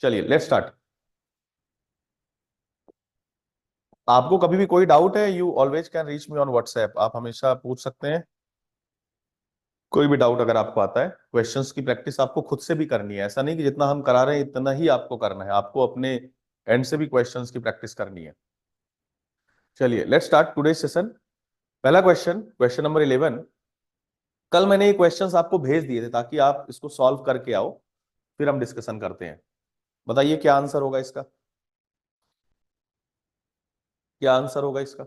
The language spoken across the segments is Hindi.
चलिए लेट्स स्टार्ट। आपको कभी भी कोई डाउट है, you always can reach me on WhatsApp. आप हमेशा पूछ सकते हैं कोई भी डाउट अगर आपको आता है। क्वेश्चंस की प्रैक्टिस आपको खुद से भी करनी है, ऐसा नहीं कि जितना हम करा रहे हैं इतना ही आपको करना है, आपको अपने एंड से भी क्वेश्चंस की प्रैक्टिस करनी है। चलिए लेट्स स्टार्ट टुडे सेशन। पहला क्वेश्चन, क्वेश्चन नंबर 11। कल मैंने ये क्वेश्चंस आपको भेज दिए थे ताकि आप इसको सॉल्व करके आओ, फिर हम डिस्कशन करते हैं। बताइए क्या आंसर होगा इसका, क्या आंसर होगा इसका?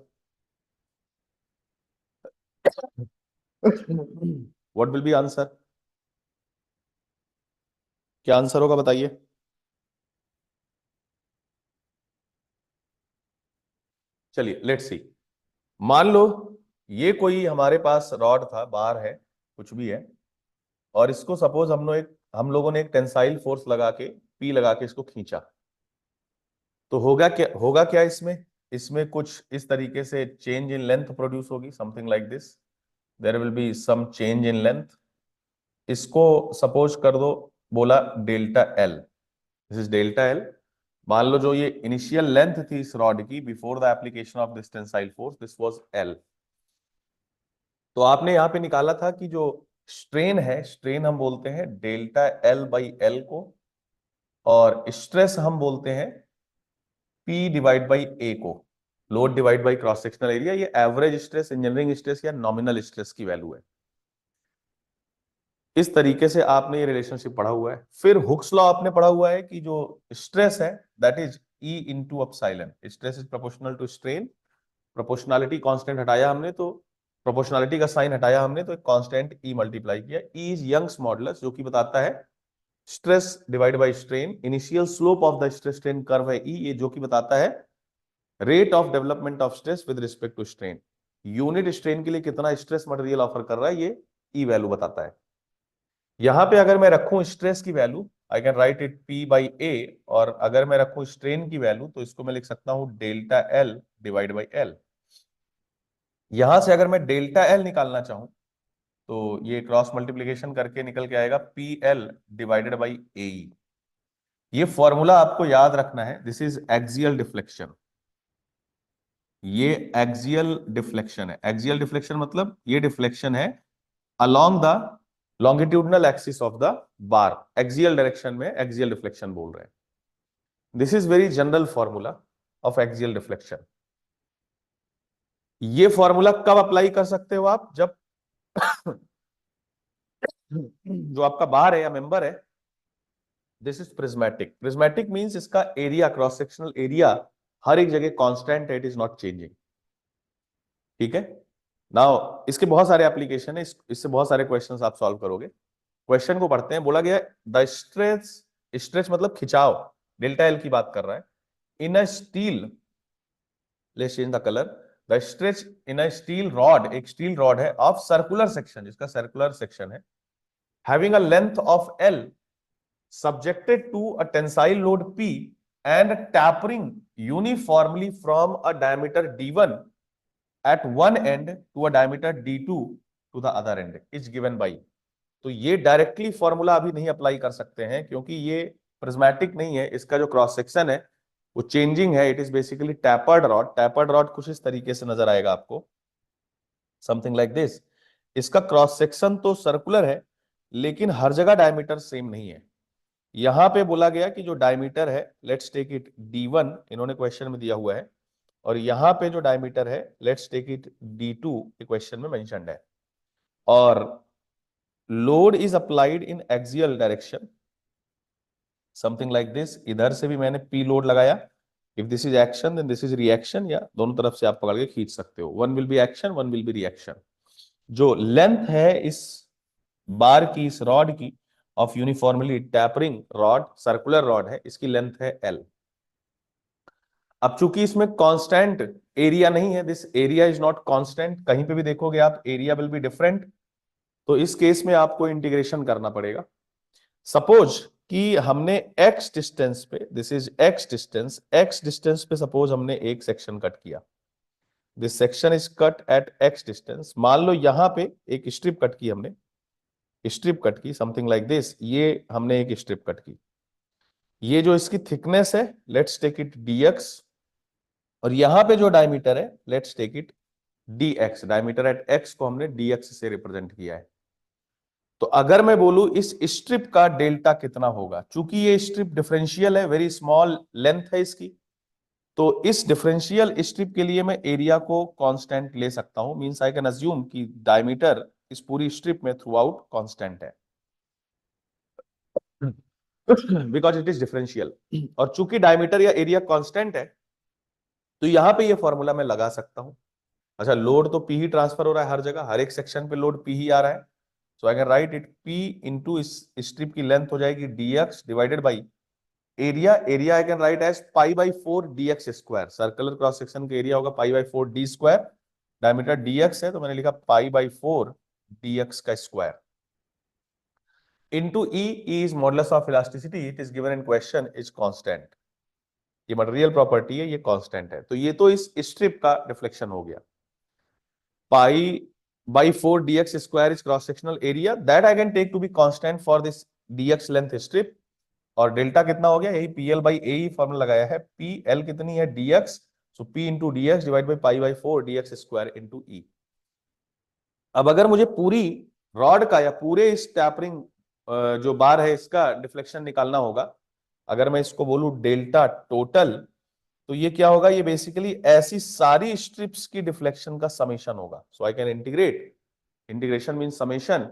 What will B answer? क्या आंसर होगा बताइए। चलिए लेट्स सी। मान लो ये कोई हमारे पास रॉड था, बार है, कुछ भी है, और इसको सपोज हम लोगों ने एक टेंसाइल फोर्स लगा के, पी लगा के इसको खींचा। तो होगा क्या इसमें? इसमें कुछ इस तरीके से चेंज इन लेंथ प्रोड्यूस होगी, something like this. There will be some change in length. इसको सपोज कर दो, बोला delta L, this is delta L. मान लो जो ये इनिशियल लेंथ थी इस रॉड की before the application of this tensile force, this was L. तो आपने यहां पे निकाला था कि जो स्ट्रेन है, स्ट्रेन हम बोलते हैं डेल्टा एल बाई एल को, और स्ट्रेस हम बोलते हैं पी डिवाइड बाई ए को। Load divide by cross sectional area, ये एवरेज स्ट्रेस, इंजीनियरिंग स्ट्रेस या नॉमिनल स्ट्रेस की वैल्यू है। इस तरीके से आपने ये रिलेशनशिप पढ़ा हुआ है। फिर हुक्स लॉ आपने पढ़ा हुआ है कि जो स्ट्रेस है that is E into epsilon, stress is proportional to strain. Proportionality constant हटाया हमने तो, प्रोपोर्शनलिटी का साइन हटाया हमने तो एक कांस्टेंट ई मल्टीप्लाई किया। ई इज यंग्स मॉडुलस, जो कि बताता है stress divide by strain. Initial slope of the stress strain curve है ई, ये जो कि बताता है rate of development of stress with respect to strain. Unit strain के लिए कितना स्ट्रेस मटेरियल ऑफर कर रहा है, ये ई वैल्यू बताता है। यहां पे अगर मैं रखूं स्ट्रेस की value, I can write it P by A, और अगर मैं रखूं स्ट्रेन की वैल्यू तो इसको मैं लिख सकता हूं delta L divide by L. यहां से अगर मैं डेल्टा एल निकालना चाहूं तो ये क्रॉस मल्टीप्लीकेशन करके निकल के आएगा पी एल डिवाइडेड बाई ए। ये फॉर्मूला आपको याद रखना है, दिस इज एक्सियल डिफ्लेक्शन। ये एक्सियल डिफ्लेक्शन है। एक्सियल डिफ्लेक्शन मतलब ये डिफ्लेक्शन है along the longitudinal axis of the bar. Axial direction में एक्सियल डिफ्लेक्शन बोल रहे हैं। This is very general formula of axial deflection. ये फॉर्मूला कब अप्लाई कर सकते हो आप? जब जो आपका बार है या मेंबर है, this is prismatic. Prismatic means इसका एरिया, क्रॉस सेक्शनल एरिया हर एक जगह कांस्टेंट है, इट इज नॉट चेंजिंग। ठीक है। नाउ इसके बहुत सारे एप्लीकेशन है, इससे बहुत सारे क्वेश्चंस आप सॉल्व करोगे। क्वेश्चन को पढ़ते हैं। बोला गया द स्ट्रेस, स्ट्रेस मतलब खिंचाव, डेल्टा एल की बात कर रहा है, in a steel, let's change the colour, the stretch in a steel rod, एक स्टील रॉड है ऑफ सर्कुलर सेक्शन, जिसका सर्कुलर सेक्शन है, having a length of L, subjected to a tensile load P and tapering uniformly from a diameter D1 at one end to a diameter D2 to the other end is given by। तो ये डायरेक्टली फॉर्मूला अभी नहीं अप्लाई कर सकते हैं क्योंकि ये प्रिज्मेटिक नहीं है, इसका जो क्रॉस सेक्शन है वो चेंजिंग है। It is basically tapered rod. Tapered rod कुछ इस तरीके से नजर आएगा आपको, समथिंग लाइक दिस। इसका क्रॉस सेक्शन तो सर्कुलर है लेकिन हर जगह डायमीटर सेम नहीं है। यहां पे बोला गया कि जो डायमीटर है, लेट्स टेक इट D1, इन्होंने क्वेश्चन में दिया हुआ है, और यहां पे जो डायमीटर है let's take it D2, question में मेंशन्ड है, और load is applied in axial direction, something like this. इधर से भी मैंने पी लोड लगाया। If this is action then this is reaction, या दोनों तरफ से आप पकड़ के खींच सकते हो। One will be action, one will be reaction. जो लेंथ है इस बार की, इस रॉड की, of uniformly tapering rod, circular rod है, इसकी लेंथ है एल। अब चूंकि इसमें कांस्टेंट एरिया नहीं है, this area is not constant, कहीं पे भी देखोगे आप एरिया विल बी डिफरेंट, तो इस केस में आपको इंटीग्रेशन करना पड़ेगा। सपोज कि हमने एक्स डिस्टेंस पे, this is X distance, X distance पे सपोज हमने एक सेक्शन कट किया, this section is cut at X distance. मान लो यहां पे एक स्ट्रिप कट की हमने, स्ट्रिप कट की समथिंग लाइक दिस, ये हमने एक स्ट्रिप कट की। ये जो इसकी थिकनेस है, लेट्स टेक इट dx, और यहां पे जो डायमीटर है, let's take it dx। Diameter at x को हमने dx से रिप्रेजेंट किया है। तो अगर मैं बोलूं इस स्ट्रिप का डेल्टा कितना होगा, चूंकि ये स्ट्रिप डिफरेंशियल है, वेरी स्मॉल लेंथ है इसकी, तो इस डिफरेंशियल स्ट्रिप के लिए मैं एरिया को कांस्टेंट ले सकता हूं। मींस आई कैन अज्यूम कि डायमीटर इस पूरी स्ट्रिप में थ्रू आउट कांस्टेंट है बिकॉज इट इज डिफरेंशियल। और चूंकि डायमीटर या एरिया कांस्टेंट है, तो यहां पे ये फॉर्मूला मैं लगा सकता हूं। अच्छा, लोड तो पी ही ट्रांसफर हो रहा है हर जगह, हर एक सेक्शन पे लोड पी ही आ रहा है। So I can write it P into इस स्ट्रिप की लेंथ हो जाएगी dx divided by area. Area I can write as pi by 4 dx square. Circular cross section का एरिया होगा pi by 4 D square. Diameter dx है तो मैंने लिखा पाई बाई 4 dx का square into E. Is modulus of elasticity, it is given in question, is constant. ये मटेरियल प्रॉपर्टी है, ये कांस्टेंट है, तो ये तो इस स्ट्रिप का डिफ्लेक्शन हो गया। Pi by 4 dx square is cross sectional area, that I can take to be constant for this dx length strip. और डेल्टा कितना हो गया, यही पी एल बाई ए ही फॉर्मूला लगाया है। पी एल कितनी है dx, so P into D X divide by pi by 4 dx square into E. अब अगर मुझे पूरी रॉड का या पूरे इस टैपरिंग जो बार है इसका डिफ्लेक्शन निकालना होगा, अगर मैं इसको बोलूं डेल्टा टोटल, तो ये क्या होगा, ये बेसिकली ऐसी सारी स्ट्रिप्स की डिफ्लेक्शन का समेशन होगा। So I can integrate, integration mean summation.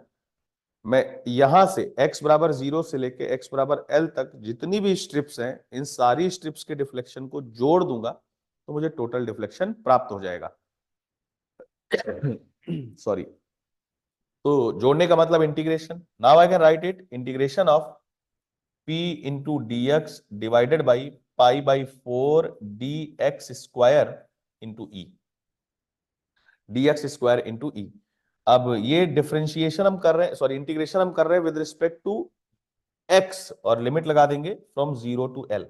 मैं यहां से x बराबर 0 से लेके x बराबर l तक जितनी भी स्ट्रिप्स हैं, इन सारी स्ट्रिप्स के डिफ्लेक्शन को जोड़ दूंगा, तो मुझे टोटल डिफ्लेक्शन प्राप्त हो जाएगा। सॉरी, तो जोड़ने का मतलब integration. Now I can write it integration of p into D X divided by pi by 4 D X square into E, D X square into E. अब ये डिफरेंशिएशन हम कर रहे हैं, सॉरी इंटीग्रेशन हम कर रहे हैं विद रिस्पेक्ट टू x, और लिमिट लगा देंगे फ्रॉम 0 टू l।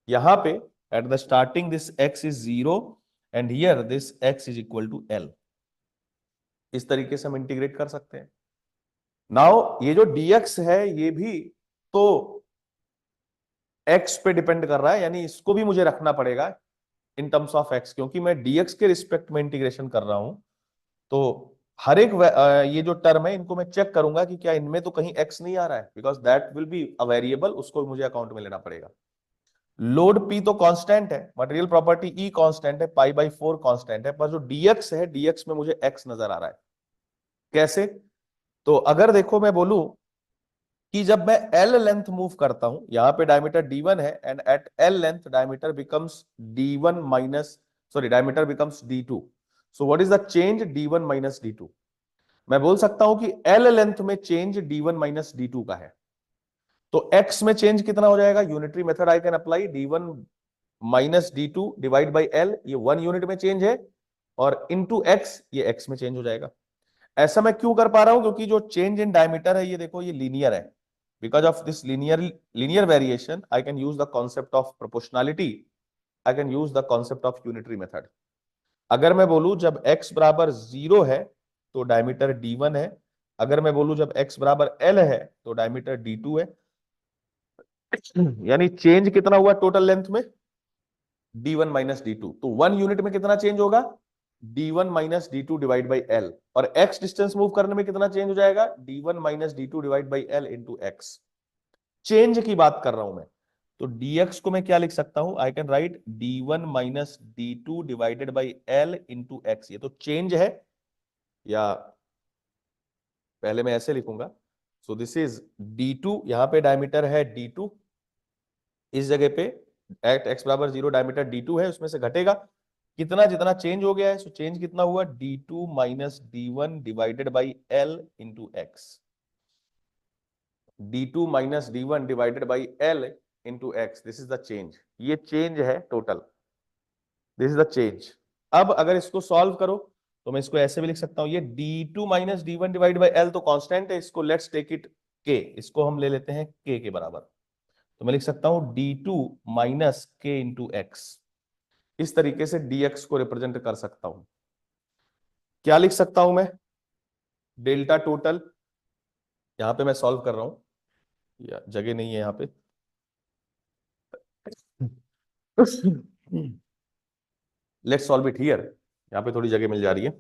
यहां पे at the starting this x is 0 and here this x is equal to l। इस तरीके से हम इंटीग्रेट कर सकते हैं। नाउ ये जो dx है ये भी तो x पे डिपेंड कर रहा है, यानी इसको भी मुझे रखना पड़ेगा इन टर्म्स ऑफ x, क्योंकि मैं dx के रिस्पेक्ट में इंटीग्रेशन कर रहा हूं। तो हर एक ये जो टर्म है इनको मैं चेक करूंगा कि क्या इनमें तो कहीं x नहीं आ रहा है, because that will be a variable, उसको भी मुझे अकाउंट में लेना पड़ेगा। लोड P तो कांस्टेंट है, मटेरियल प्रॉपर्टी E कांस्टेंट है, पाई बाई 4 कांस्टेंट है, पर जो dx है, dx में मुझे x नजर आ रहा है। कैसे? तो अगर देखो मैं बोलूं कि जब मैं L लेंथ मूव करता हूं, यहां पे डायमीटर D1 है and at L length diameter becomes D1 minus, sorry diameter becomes D2। So what is the change D1 minus D2? मैं बोल सकता हूं कि L लेंथ में चेंज D1 माइनस D2 का है। तो x में चेंज कितना हो जाएगा, unitary method I can apply, D1 minus D2 divide by L, ये 1 यूनिट में चेंज है, और इनटू x, ये x में चेंज हो जाएगा। ऐसा मैं क्यों कर पा रहा हूं, क्योंकि जो चेंज इन डायमीटर है, ये देखो ये लीनियर है। Because of this linear variation I can use the concept of proportionality, I can use the concept of unitary method. अगर मैं बोलूं जब x बराबर 0 है तो डायमीटर D1 है, अगर मैं बोलूं जब x बराबर L है तो डायमीटर D2 है। यानी चेंज कितना हुआ टोटल लेंथ में, D1 माइनस D2। तो 1 यूनिट में कितना चेंज होगा, D1 minus D2 divide by L। और x डिस्टेंस मूव करने में कितना चेंज हो जाएगा, D1 minus D2 divide by L into x। Change की बात कर रहा हूं मैं, तो dx को मैं क्या लिख सकता हूं, I can right D1 minus D2 divided by L into x। ये तो चेंज है, या पहले मैं ऐसे लिखूंगा, सो दिस इज D2, यहां पे डायमीटर है D2, इस जगह पे एट x बराबर 0 डायमीटर D2 है, उसमें से घटेगा कितना, जितना चेंज हो गया है। सो चेंज कितना हुआ, D2 minus D1 divided by L into x। D2 minus D1 divided by L into x, this is the change. ये चेंज है total, this is the change. अब अगर इसको सॉल्व करो तो मैं इसको ऐसे भी लिख सकता हूं, ये D2 minus D1 divide by L तो कांस्टेंट है, इसको लेट्स टेक इट k, इसको हम ले लेते हैं k के बराबर। तो मैं लिख सकता हूं D2 minus k into x। इस तरीके से dx को रिप्रेजेंट कर सकता हूं। क्या लिख सकता हूं मैं, डेल्टा टोटल, यहां पे मैं सॉल्व कर रहा हूं, या जगह नहीं है यहां पे, लेट्स सॉल्व इट हियर। यहाँ पे थोड़ी जगह मिल जा रही है।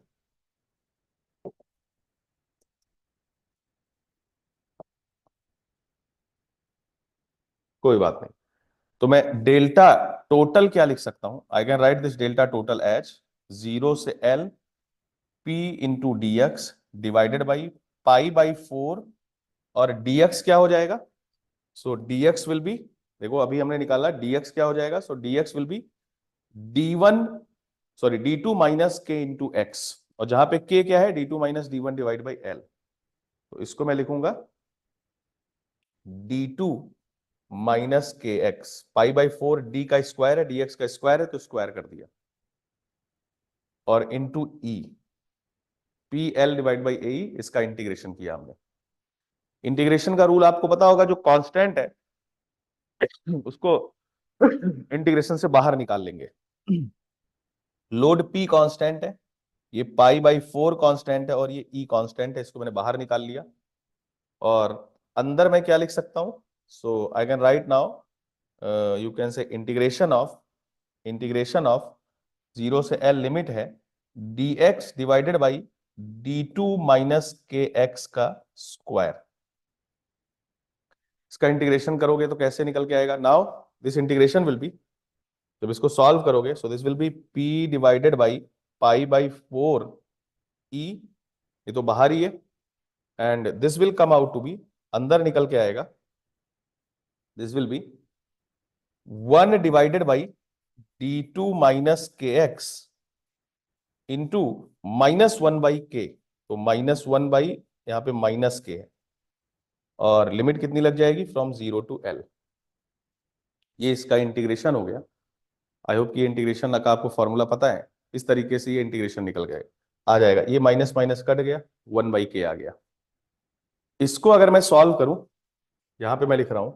कोई बात नहीं। तो मैं डेल्टा टोटल क्या लिख सकता हूं? I can write this delta total as 0 से L P into D X divided by pi by 4। और dx क्या हो जाएगा? सो dx विल बी, देखो अभी हमने निकाला dx क्या हो जाएगा। सो dx will be d1, sorry d2 minus k into x. और जहां पे k क्या है? d2 minus d1 divide by l। तो इसको मैं लिखूंगा d2 minus K X pi by 4। D का स्क्वायर है, dx का स्क्वायर है तो स्क्वायर कर दिया, और into E P L divide by A, इसका इंटीग्रेशन किया हमने। इंटीग्रेशन का रूल आपको पता होगा, जो कांस्टेंट है उसको इंटीग्रेशन से बाहर निकाल लेंगे। लोड पी कांस्टेंट है, ये पाई बाई 4 कांस्टेंट है, और ये ई कांस्टेंट है, इसको मैंने बाहर निकाल लिया। और अंदर मैं क्या लिख सकता हूं? So I can write now, you can say integration of 0 से L लिमिट है dx divided by d2 minus K X का स्क्वायर। इसका इंटीग्रेशन करोगे तो कैसे निकल के आएगा? Now this integration will be, जब इसको सॉल्व करोगे, so this will be p divided by pi by 4 e, ये तो बाहर ही है, and this will come out to be, अंदर निकल के आएगा, this will B 1 divided by d2 minus K x into -1/k। तो -1 यहाँ पे माइनस के है, और लिमिट कितनी लग जाएगी? From 0 to L। ये इसका इंटीग्रेशन हो गया। आई होप कि ये इंटीग्रेशन का आपको फॉर्मूला पता है। इस तरीके से ये इंटीग्रेशन निकल गया, आ जाएगा। ये माइनस माइनस कट गया, 1/k आ गया। इसको अगर मैं सॉल्व करूं, यहां पे मैं लिख रहा हूं,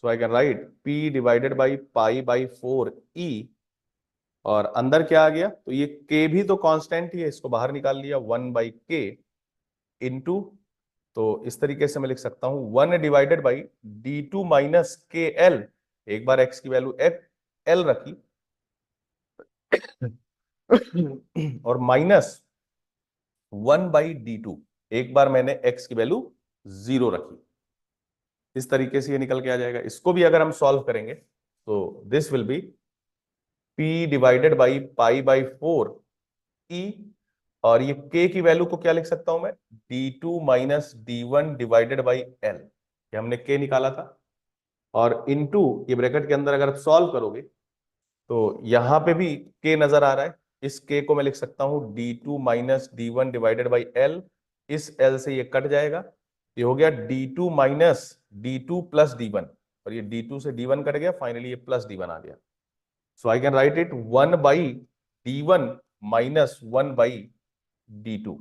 so I can write p divided by pi by 4 e, और अंदर क्या आ गया? तो ये k भी तो कांस्टेंट ही है, इसको बाहर निकाल लिया, 1/k इंटू, तो इस तरीके से मैं लिख सकता हूं 1 डिवाइडेड बाई d2 माइनस के एल। एक बार x की वैल्यू L रखी और -1/d2, एक बार मैंने x की वैल्यू 0 रखी। इस तरीके से ये निकल के आ जाएगा। इसको भी अगर हम सॉल्व करेंगे तो this will be p divided by pi by 4 e, और ये k की वैल्यू को क्या लिख सकता हूं मैं? d2 minus d1 divided by l, ये हमने k निकाला था। और इनटू, ये ब्रैकेट के अंदर अगर आप सॉल्व करोगे तो यहां पे भी k नजर आ रहा है, इस k को मैं लिख सकता हूं d2 minus d1 divided by l। इस l से ये कट जाएगा, ये हो गया d2 minus d2 plus d1, और ये d2 से d1 कट गया, फाइनली ये प्लस d1 आ गया। So I can write it 1/d1 minus 1/d2।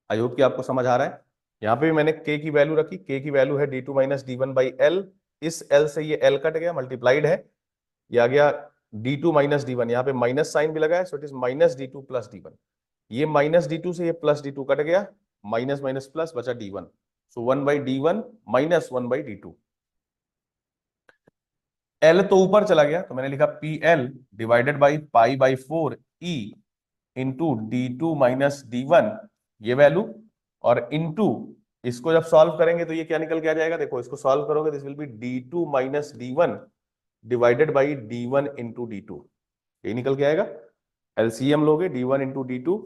I hope कि आपको समझ आ रहा है। यहाँ पे भी मैंने k की वैल्यू रखी, k की वैल्यू है d2 minus d1 by l। इस l से ये l कट गया, मल्टीप्लाइड है, ये आ गया d2 माइनस d1, यहाँ पे माइनस साइन भी लगा है, so it is minus d2 plus d1। ये माइनस d2 से ये प्लस d2 कट गया, माइनस माइनस प्लस बचा d1, सो 1/d1 माइनस 1/d2। L तो ऊपर चला गया, तो मैंने लिखा PL divided by pi by 4 E into d2 minus d1, ये वैल्यू, और इंटू, इसको जब सॉल्व करेंगे तो ये क्या निकल के आ जाएगा? देखो इसको सॉल्व करोगे, this will B d2 minus d1 divided by d1 into d2, ये निकल के आएगा। एलसीएम लोगे d1 इंटू d2,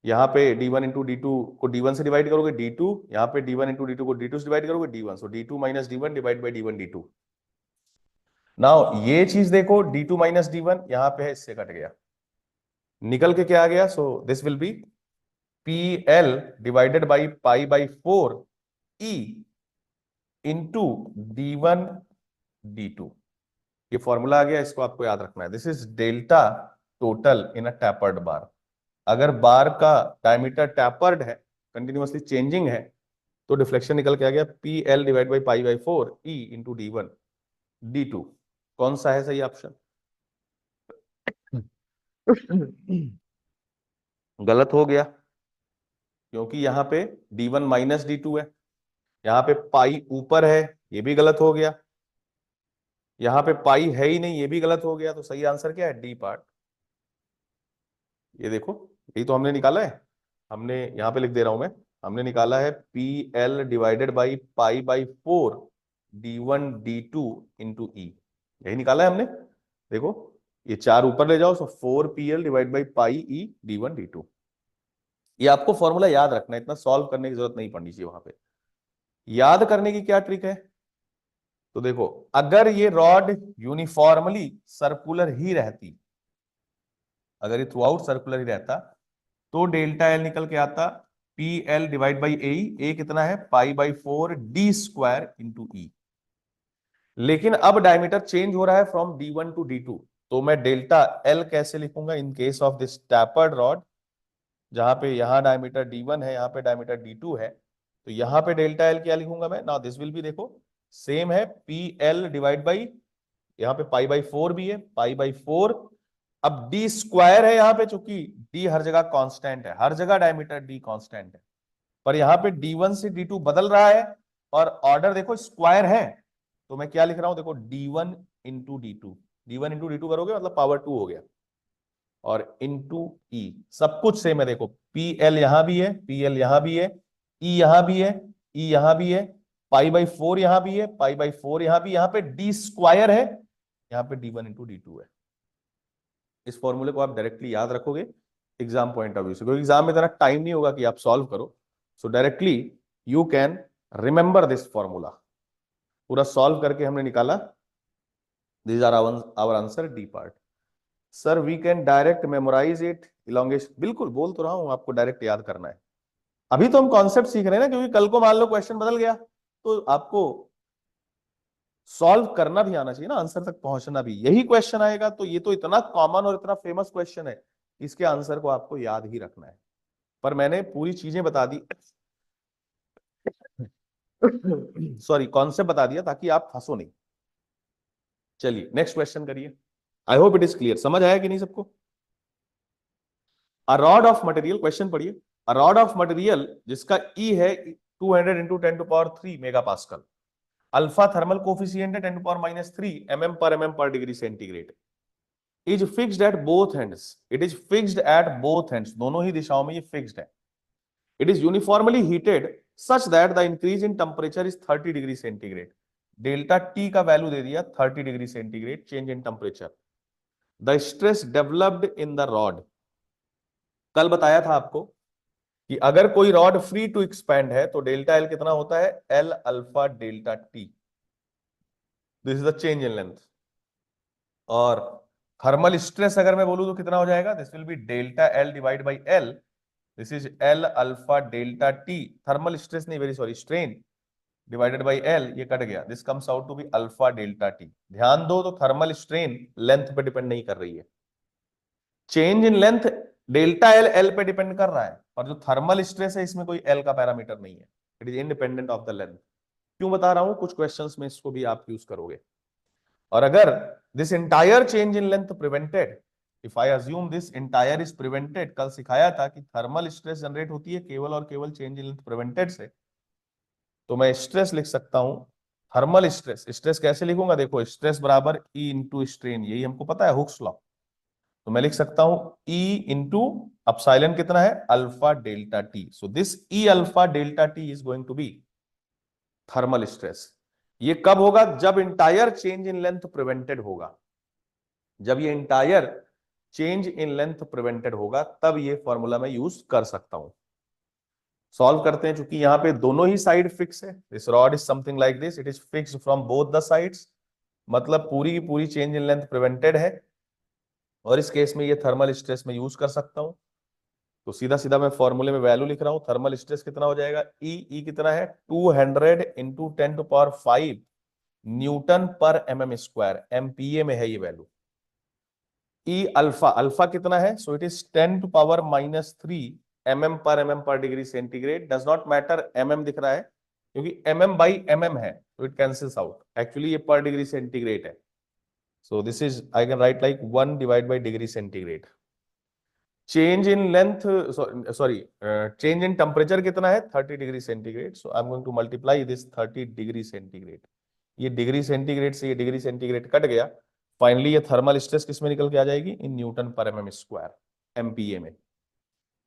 यहाँ पे d1 इंटू d2 को d1 से डिवाइड करोगे d2, यहाँ पे d1 इंटू d2 को d2 से डिवाइड करोगे d1, so d2 minus d1 divide by d1 d2। Now ये चीज देखो, d2 माइनस d1 यहाँ पे है, इससे कट गया, निकल के क्या आ गया? So this will B PL divided by pi by 4 E into d1 d2, ये फॉर्मूला आ गया, इसको आपको याद रखना है। This is delta total in a tapered bar. अगर बार का डायमीटर टैपर्ड है, कंटिन्यूअसली चेंजिंग है, तो डिफ्लेक्शन निकल के आ गया PL divide by pi by 4 E into d1 d2। कौन सा है सही ऑप्शन? गलत हो गया, क्योंकि यहाँ पे d1 माइनस d2 है, यहाँ पे पाई ऊपर है, ये भी गलत हो गया। यहाँ पे पाई है ही नहीं, ये भी गलत हो गया, तो सही आंसर क्या है? D part. ये देखो, यही तो हमने निकाला है। हमने यहाँ पे लिख दे रहा हूं मैं, हमने निकाला है P L divided by pi by 4 d1 d2 × ई। यही निकाला है हमने। देखो, ये 4 ऊपर ले जाओ, सो 4 PL divide by pi E d1 d2। ये आपको फॉर्मूला याद रखना है, इतना सॉल्व करने की जरूरत नहीं पड़नी चाहिए वहां पे। याद करने की क्या ट्रिक है? तो देखो, अगर ये रॉड यूनिफॉर्मली सर्कुलर ही रहती, अगर ये थ्रू आउट सर्कुलर ही रहता, तो डेल्टा एल निकल के आता पी एल डिवाइड बाई ए कितना है? पाई बाई 4 d² × ई। लेकिन अब डायमीटर चेंज हो रहा है फ्रॉम d1 to d2, तो मैं डेल्टा एल कैसे लिखूंगा इन case of this tapered rod? जहां पे यहां डायमीटर d1 है, यहां पे डायमीटर d2 है, तो यहां पे डेल्टा एल क्या लिखूंगा मैं? नाउ दिस विल बी, देखो सेम है, पी एल डिवाइड बाई, यहाँ पे पाई बाई 4 भी है, पाई बाई 4। अब d² है यहाँ पे, चूंकि d हर जगह कांस्टेंट है, हर जगह डायमीटर d कांस्टेंट है, पर यहाँ पे d1 से d2 बदल रहा है, और ऑर्डर देखो स्क्वायर है, तो मैं क्या लिख रहा हूं? देखो d1 × d2, d1 × d2 करोगे मतलब पावर 2 हो गया, और इंटू ई, सब कुछ सेम है। देखो, पी एल यहां भी है, पी एल यहां भी है, ई यहां भी है, ई यहां भी है, पाई बाई 4 यहां भी है, पाई बाई 4 यहां भी, यहां पे d² है, यहां पे d1 × d2 है। इस फॉर्मूले को आप डायरेक्टली याद रखोगे एग्जाम पॉइंट ऑफ व्यू से, क्योंकि एग्जाम में इतना टाइम नहीं होगा कि आप सॉल्व करो, so directly you can remember this formula. पूरा सॉल्व करके हमने निकाला, this are our answer, D part. Sir we can direct memorize it, elongation, बिल्कुल बोल तो रहा हूं, आपको डायरेक्ट याद करना है। अभी तो हम कॉन्सेप्ट सीख रहे हैं ना, क्योंकि कल को मान लो क्वेश्चन बदल गया, तो आपको सॉल्व करना भी आना चाहिए ना, आंसर तक पहुंचना भी। यही क्वेश्चन आएगा, तो ये तो इतना कॉमन और इतना फेमस क्वेश्चन है, इसके आंसर को आपको याद ही रखना है। पर मैंने पूरी चीजें बता दी, सॉरी, कॉन्सेप्ट बता दिया, ताकि आप फंसो नहीं। चलिए नेक्स्ट क्वेश्चन करिए। I hope it is clear, समझ आया कि नहीं सबको? A rod of material, question पढ़िए। अ रॉड ऑफ मटेरियल जिसका ई है 200 × 10⁻³ mega pascal, alpha thermal coefficient है 10⁻³ mm per degree centigrade, is fixed at both ends, it is fixed at both ends, दोनों ही दिशाओं में ये फिक्स्ड है। It is uniformly heated such that the increase in temperature is 30 degree centigrade. Delta T का वैल्यू दे दिया 30 degree centigrade change in temperature. The stress developed in the rod, कल बताया था आपको कि अगर कोई रॉड फ्री टू एक्सपैंड है तो डेल्टा एल कितना होता है? L alpha delta T, this is the change in length. और थर्मल स्ट्रेस अगर मैं बोलूं तो कितना हो जाएगा? This will be delta L divide by L, this is L alpha delta T, thermal stress नहीं, very sorry, strain divided by L, ये कट गया, this comes out to be alpha delta T. ध्यान दो, तो थर्मल स्ट्रेन लेंथ पे डिपेंड नहीं कर रही है, change in length delta L L पे डिपेंड कर रहा है, और जो थर्मल स्ट्रेस है इसमें कोई एल का पैरामीटर नहीं है, it is independent of the length. क्यों बता रहा हूं? कुछ क्वेश्चंस में इसको भी आप यूज करोगे। और अगर this entire change in length prevented, if I assume this entire is prevented, कल सिखाया था कि थर्मल स्ट्रेस जनरेट होती है केवल और केवल चेंज इन लेंथ प्रिवेंटेड से, तो मैं स्ट्रेस लिख सकता हूं, थर्मल स्ट्रेस। स्ट्रेस कैसे लिखूंगा? देखो, स्ट्रेस बराबर ई इंटू स्ट्रेन, यही हमको पता है, हुक्स लॉ। तो मैं लिख सकता हूं E इंटू अपसाइलन कितना है? Alpha delta T. So this E alpha delta T is going to be thermal stress. ये कब होगा? जब entire change in length prevented होगा, जब ये entire change in length prevented होगा, तब ये फॉर्मूला मैं यूज कर सकता हूं। सॉल्व करते हैं, चूंकि यहां पे दोनों ही साइड फिक्स है, this rod is something like this, it is fixed from both the sides, मतलब पूरी की पूरी चेंज इन लेंथ प्रिवेंटेड है, और इस केस में ये थर्मल स्ट्रेस में यूज कर सकता हूं। तो सीधा सीधा मैं फॉर्मूले में वैल्यू लिख रहा हूं, थर्मल स्ट्रेस कितना हो जाएगा? ई कितना है? 200 × 10⁵ न्यूटन पर mm², एमपीए में है ये वैल्यू। ई अल्फा, अल्फा कितना है? सो इट इज 10⁻³ mm पर degree centigrade, does not matter mm दिख रहा है, क्योंकि mm/mm है, तो इट कैंसिल्स आउट, एक्चुअली ये पर डिग्री सेंटीग्रेड है। सो this is, I can right like 1 divide by degree centigrade. Change in length, sorry, change in temperature कितना है? 30 degree centigrade, so I am going to multiply this 30 degree centigrade. ये डिग्री सेंटीग्रेड से ये डिग्री सेंटीग्रेड कट गया, फाइनली ये थर्मल स्ट्रेस किस में निकल के आ जाएगी, इन न्यूटन पर एमएम स्क्वायर, एमपीए में।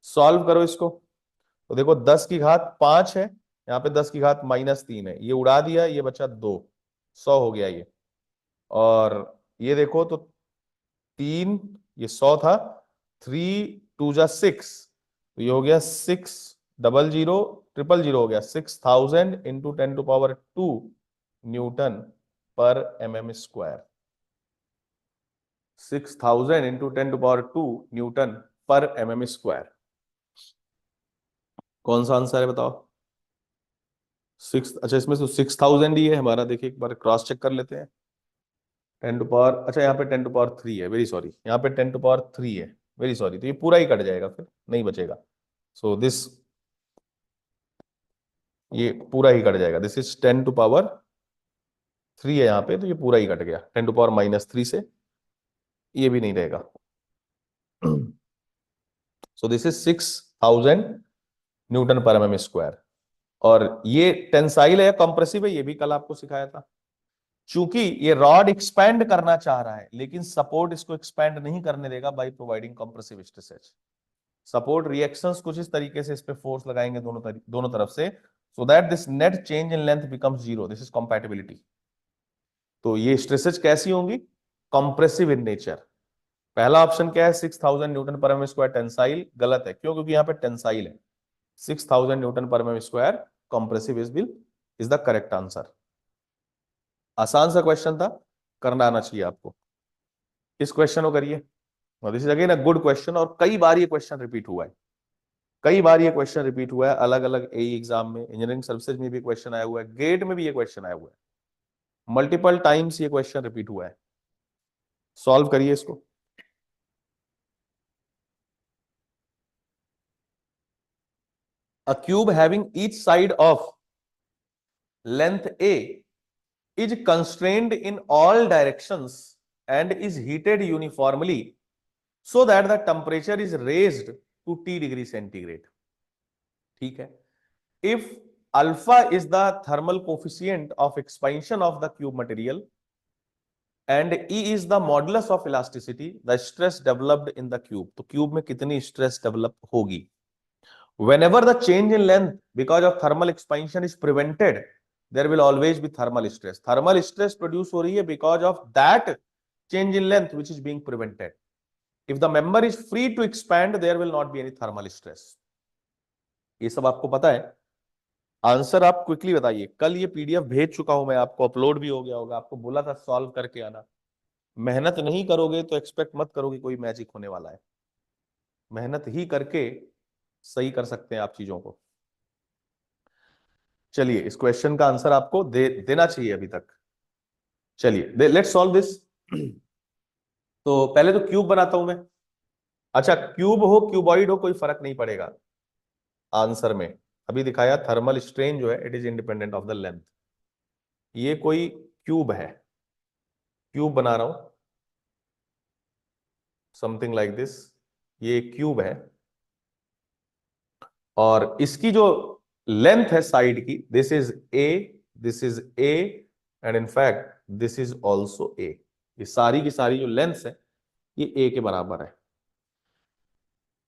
सॉल्व करो इसको, तो देखो 10 की घात 5 है, यहाँ पे 10 की घात -3 है, ये उड़ा दिया, ये बचा 2, 100 हो गया ये। और ये देखो तो 3, ये 100 था, 3 2 जा 6, तो ये हो गया 6000000 हो गया, 6000 इंटू 10⁻², न्यूटन पर एमएम स्क्वायर। 6000 इंटू 10⁻², न्यूटन पर एमएम स्क्वायर। कौन सा आंसर है बताओ? 6, अच्छा इसमें तो 6000 ही है हमारा, देखिए एक बार क्रॉस चेक कर लेते हैं। 10⁻, अच्छा यहाँ पे 10⁻3 है, वेरी सॉरी, यहाँ पे 10⁻3 है, वेरी सॉरी, तो ये पूरा ही कट जाएगा, फिर नहीं बचेगा। सो दिस, ये पूरा ही कट जाएगा, दिस इज 10⁻3 है यहाँ पे, तो ये पूरा ही कट गया 10⁻−3 से, ये भी नहीं रहेगा। सो दिस इज 6000 न्यूटन पर एमएम स्क्वायर। और ये टेंसाइल है या कंप्रेसिव है, ये भी कल आपको सिखाया था। चूंकि ये रॉड एक्सपैंड करना चाह रहा है, लेकिन सपोर्ट इसको एक्सपैंड नहीं करने देगा by providing compressive stresses. Support reactions कुछ इस तरीके से इस पे फोर्स लगाएंगे दोनों तरफ से, so that this net change in length becomes 0, this is compatibility. तो ये स्ट्रेसेज कैसी होंगी, कंप्रेसिव इन नेचर। पहला ऑप्शन क्या है, 6000 न्यूटन पर एम स्क्वायर टेंसाइल, गलत है, क्यों? क्योंकि यहाँ पे टेंसाइल है। 6000 न्यूटन पर M square compressive is the correct answer. आसान सा क्वेश्चन था, करना आना चाहिए आपको। इस क्वेश्चन को करिए, this is again a good question, और कई बार ये क्वेश्चन रिपीट हुआ है, कई बार ये क्वेश्चन रिपीट हुआ है, अलग अलग एई एग्जाम में, इंजीनियरिंग सर्विसेज में भी क्वेश्चन आया हुआ है, गेट में भी ये क्वेश्चन आया हुआ है, मल्टीपल टाइम्स ये क्वेश्चन रिपीट हुआ है। सॉल्व करिए इसको। A cube having each side of length A is constrained in all directions and is heated uniformly so that the temperature is raised to T degree centigrade. ठीक है, if alpha is the thermal coefficient of expansion of the cube material and E is the modulus of elasticity, the stress developed in the cube, तो क्यूब में कितनी स्ट्रेस डेवलप होगी? Whenever the change in length because of thermal expansion is prevented, there will always be thermal stress. Thermal stress produce हो रही है because of that change in length which is being prevented. If the member is free to expand, there will not be any thermal stress. ये सब आपको पता है। आंसर आप क्विकली बताइए, कल ये पीडीएफ भेज चुका हूं मैं आपको, अपलोड भी हो गया होगा, आपको बोला था सॉल्व करके आना। मेहनत नहीं करोगे तो एक्सपेक्ट मत करो कि कोई मैजिक होने वाला है, मेहनत ही करके सही कर सकते हैं आप चीजों को। चलिए, इस क्वेश्चन का आंसर आपको देना चाहिए अभी तक। चलिए लेट्स सॉल्व दिस। तो पहले तो क्यूब बनाता हूं मैं। अच्छा, क्यूब हो क्यूबॉइड हो कोई फर्क नहीं पड़ेगा आंसर में। अभी दिखाया थर्मल स्ट्रेन जो है it is independent of the length. ये कोई क्यूब है, क्यूब बना रहा हूं, समथिंग लाइक दिस, ये क्यूब है, और इसकी जो लेंथ है साइड की, this is a, this is a, and in fact this is also a. ये सारी की सारी जो लेंथ है ये ए के बराबर है,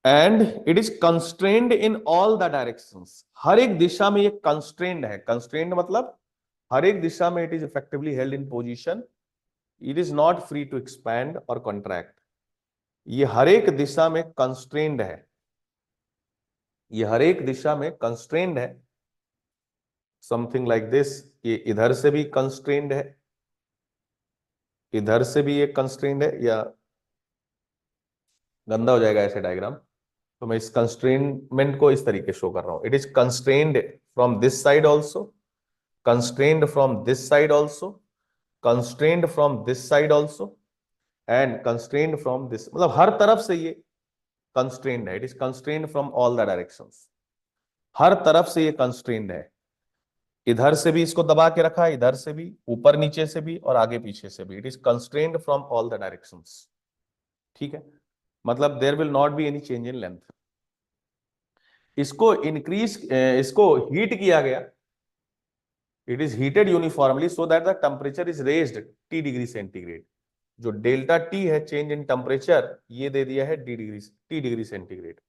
and it is constrained in all the directions. हर एक दिशा में ये कंस्ट्रेन्ड है। कंस्ट्रेन्ड मतलब हर एक दिशा में it is effectively held in position, it is not free to expand और कॉन्ट्रैक्ट। ये हर एक दिशा में कंस्ट्रेन्ड है, ये हर एक दिशा में कंस्ट्रेन्ड है, समथिंग लाइक दिस। ये इधर से भी कंस्ट्रेन्ड है, इधर से भी ये कंस्ट्रेन्ड है, या गंदा हो जाएगा ऐसे डायग्राम, तो मैं इस कंस्ट्रेनमेंट को इस तरीके शो कर रहा हूं। It is constrained from this side also, constrained from this side also, constrained from this side also, and constrained from this, मतलब हर तरफ से ये कंस्ट्रेन्ड है। It is constrained from all the directions, हर तरफ से ये कंस्ट्रेन्ड है। इधर से भी इसको दबा के रखा है, इधर से भी, ऊपर नीचे से भी, और आगे पीछे से भी। It is constrained from all the directions. ठीक है, मतलब there will not be any change in length. इसको इंक्रीज, इसको हीट किया गया, it is heated uniformly so that the temperature is raised T degree centigrade. जो डेल्टा टी है चेंज इन टेम्परेचर, ये दे दिया है T degree centigrade.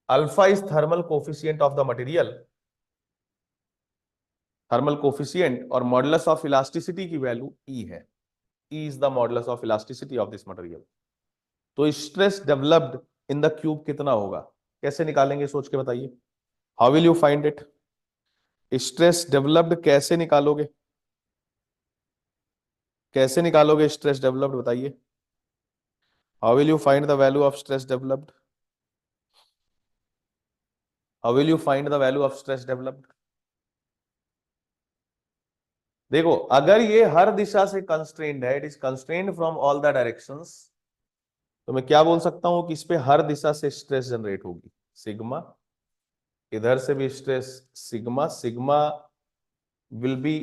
Alpha is thermal coefficient of the material, thermal coefficient, और मॉडुलस ऑफ इलास्टिसिटी की वैल्यू ई है। E is the modulus of elasticity of this material. तो stress developed in the cube कितना होगा, कैसे निकालेंगे सोच के बताइए। How will you find it? Stress developed कैसे निकालोगे, कैसे निकालोगे स्ट्रेस डेवलप्ड बताइए। How will you find the value of stress developed? How will you find the value of stress developed? देखो, अगर ये हर दिशा से कंस्ट्रेंड है, it is constrained from all the directions, तो मैं क्या बोल सकता हूं कि इस पे हर दिशा से स्ट्रेस जनरेट होगी, सिग्मा। इधर से भी stress sigma, sigma will be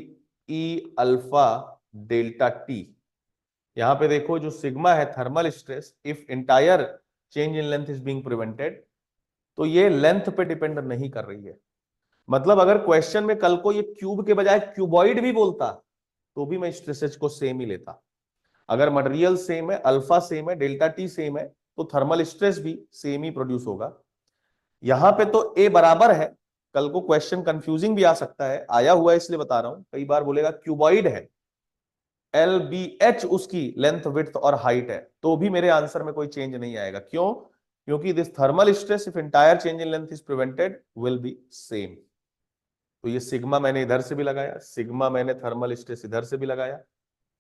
E alpha delta T. यहां पे देखो जो सिग्मा है thermal stress, if entire change in length is being prevented, तो ये लेंथ पे डिपेंड नहीं कर रही है। मतलब अगर क्वेश्चन में कल को ये क्यूब के बजाय क्यूबॉइड भी बोलता, तो भी मैं स्ट्रेसेज को सेम ही लेता। अगर मटेरियल सेम है, अल्फा सेम है, डेल्टा टी सेम है, तो थर्मल स्ट्रेस भी सेम ही प्रोड्यूस होगा। यहां पे तो ए बराबर है, कल को क्वेश्चन कंफ्यूजिंग भी आ सकता है, आया हुआ है इसलिए बता रहा हूं, कई बार बोलेगा क्यूबॉइड है, एल बी एच उसकी लेंथ विड्थ और हाइट है, तो भी मेरे आंसर में कोई चेंज नहीं आएगा। क्यों? क्योंकि this thermal stress if entire change in length is prevented will be same. तो ये सिग्मा मैंने इधर से भी लगाया, सिग्मा मैंने थर्मल स्ट्रेस इधर से भी लगाया,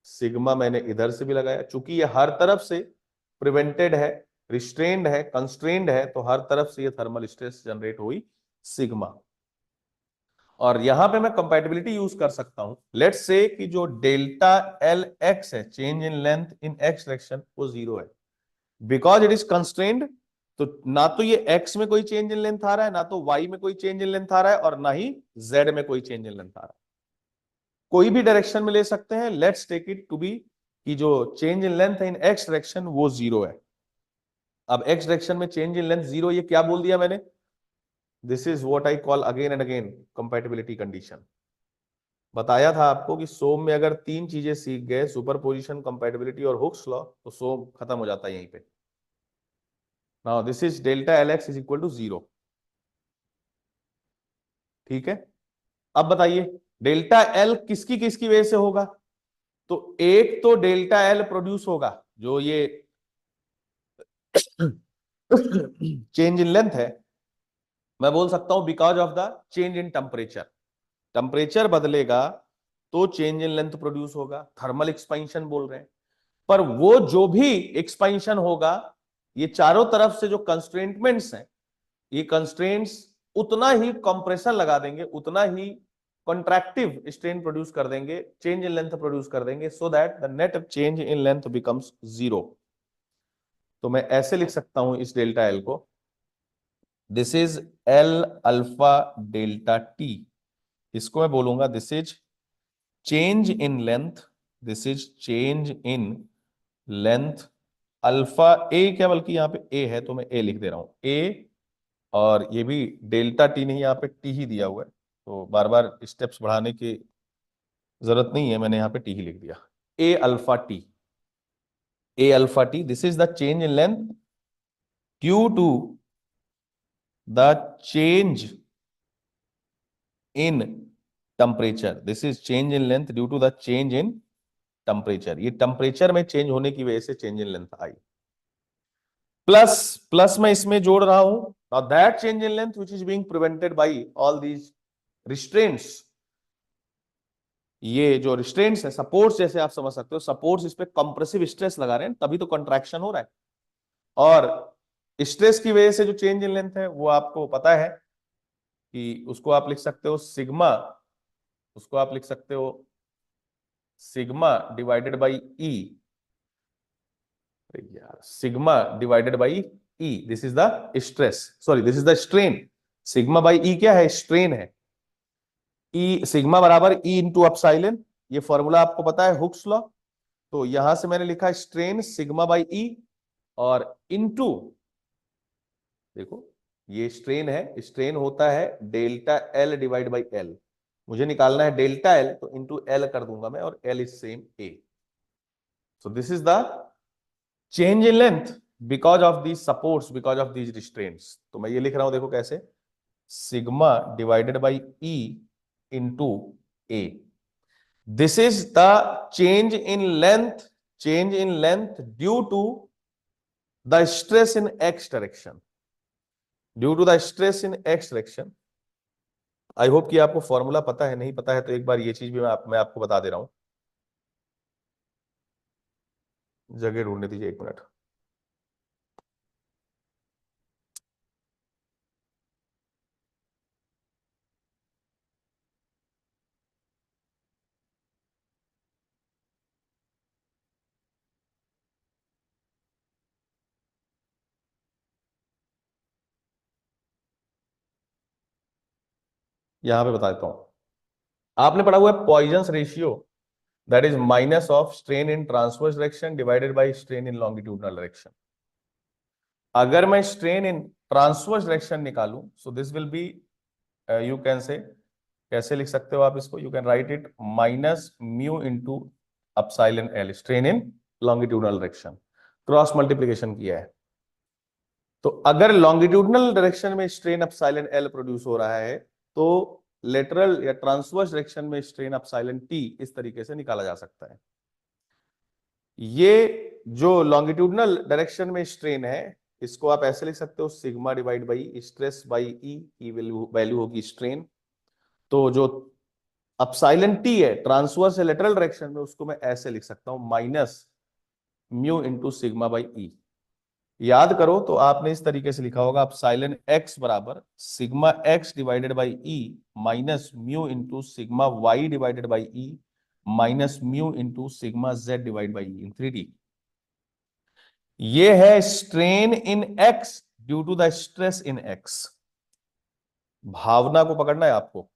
सिग्मा मैंने इधर से भी लगाया। चूंकि ये हर तरफ से प्रिवेंटेड है, रिस्ट्रेन्ड है, कंस्ट्रेन्ड है, तो हर तरफ से ये थर्मल स्ट्रेस जनरेट हुई सिग्मा। और यहां पे मैं कंपैटिबिलिटी यूज कर सकता हूं। लेट्स से कि जो डेल्टा एल एक्स है, change in length in X direction, वो जीरो है, बिकॉज इट इज कंस्ट्रेन्ड। तो ना तो ये एक्स में कोई चेंज इन लेंथ आ रहा है, ना तो वाई में कोई चेंज इन लेंथ आ रहा है, और ना ही जेड में कोई चेंज इन लेंथ आ रहा है। कोई भी डायरेक्शन में ले सकते हैं। Let's take it to be कि जो चेंज इन लेंथ है इन एक्स डायरेक्शन वो जीरो है। अब एक्स डायरेक्शन में चेंज इन लेंथ जीरो, ये क्या बोल दिया मैंने? This is what I call again and again compatibility condition. बताया था आपको कि सोम में अगर तीन चीजें सीख गए, सुपरपोजिशन, कंपैटिबिलिटी और हुक्स लॉ, तो सोम खत्म हो जाता है यहीं पे। Now this is delta L X is equal to zero. ठीक है, अब बताइए डेल्टा एल किसकी किसकी वजह से होगा? तो एक तो डेल्टा एल प्रोड्यूस होगा, जो ये चेंज इन लेंथ है, मैं बोल सकता हूं because of the change in temperature. Temperature बदलेगा तो चेंज इन लेंथ प्रोड्यूस होगा, थर्मल एक्सपेंशन बोल रहे हैं। पर वो जो भी एक्सपेंशन होगा, ये चारों तरफ से जो कंस्ट्रेंटमेंट्स हैं, ये कंस्ट्रेंट्स उतना ही कंप्रेशन लगा देंगे, उतना ही कॉन्ट्रैक्टिव स्ट्रेन प्रोड्यूस कर देंगे, चेंज इन लेंथ प्रोड्यूस कर देंगे, so that the net change in length becomes zero. तो मैं ऐसे लिख सकता हूं इस डेल्टा एल को, this is L alpha delta T. इसको मैं बोलूंगा this is change in length, this is change in length alpha A, क्या बल्कि यहां पे ए है तो मैं ए लिख दे रहा हूं, ए। और ये भी डेल्टा टी नहीं, यहाँ पे टी ही दिया हुआ है, तो बार बार स्टेप्स बढ़ाने की जरूरत नहीं है, मैंने यहाँ पे टी ही लिख दिया, A alpha T. A alpha T, this is the change in length due to the change in temperature, this is change in length due to the change in temperature. ये टेम्परेचर में चेंज होने की वजह से चेंज इन लेंथ आई। प्लस प्लस मैं इसमें जोड़ रहा हूं, now that change in length which is being prevented by all these restraints. ये जो रिस्ट्रेंट्स है, सपोर्ट्स जैसे आप समझ सकते हो, सपोर्ट्स इस पे कंप्रेसिव स्ट्रेस लगा रहे हैं, तभी तो कंट्रैक्शन हो रहा है। और स्ट्रेस की वजह से जो चेंज इन लेंथ है वो आपको पता है कि उसको आप लिख सकते हो सिग्मा, उसको आप लिख सकते हो सिग्मा डिवाइडेड बाई ई, यार sigma divided by E, this is the stress, sorry this is the strain. Sigma by E क्या है? स्ट्रेन है। ई सिग्मा बराबर ई इंटू अपसाइलन, ये फॉर्मूला आपको पता है हुक्स लॉ। तो यहां से मैंने लिखा स्ट्रेन सिग्मा बाई ई, और इनटू, देखो ये स्ट्रेन है, स्ट्रेन होता है delta L divide by L, मुझे निकालना है डेल्टा एल, तो इंटू एल कर दूंगा मैं, और L is same A. So this is the change in length because of these supports, because of these restraints. तो मैं ये लिख रहा हूं, देखो कैसे, sigma divided by E into A. This is the change in length due to the stress in x direction, due to the stress in x direction। I hope कि आपको फॉर्मूला पता है, नहीं पता है तो एक बार ये चीज भी मैं आपको बता दे रहा हूं। जगह ढूंढने दीजिए, एक मिनट। यहां पे बता देता हूं। आपने पढ़ा हुआ है Poisson's ratio, that is minus of strain in transverse direction divided by strain in longitudinal direction. अगर मैं स्ट्रेन इन ट्रांसवर्स डायरेक्शन निकालूं, so this will be, you can say, कैसे लिख सकते हो आप इसको, you can write it minus mu into epsilon L, strain in longitudinal direction, cross multiplication किया है। तो अगर लॉन्गिट्यूडनल डायरेक्शन में स्ट्रेन अपसाइलन एल प्रोड्यूस हो रहा है, तो लेटरल या ट्रांसवर्स डायरेक्शन में स्ट्रेन अपसाइलन टी इस तरीके से निकाला जा सकता है। ये जो लॉन्गिट्यूडनल डायरेक्शन में स्ट्रेन है, इसको आप ऐसे लिख सकते हो, sigma divide by stress by E की वैल्यू होगी स्ट्रेन। तो जो अपसाइलन टी है ट्रांसवर्स या लेटरल डायरेक्शन में, उसको मैं ऐसे लिख सकता हूं, minus mu into sigma by E. याद करो तो आपने इस तरीके से लिखा होगा, अपसाइलन एक्स बराबर sigma X divided by E minus mu into sigma Y divided by E minus mu into sigma Z divide by E in 3D। ये है strain in X due to the stress in X. भावना को पकड़ना है आपको।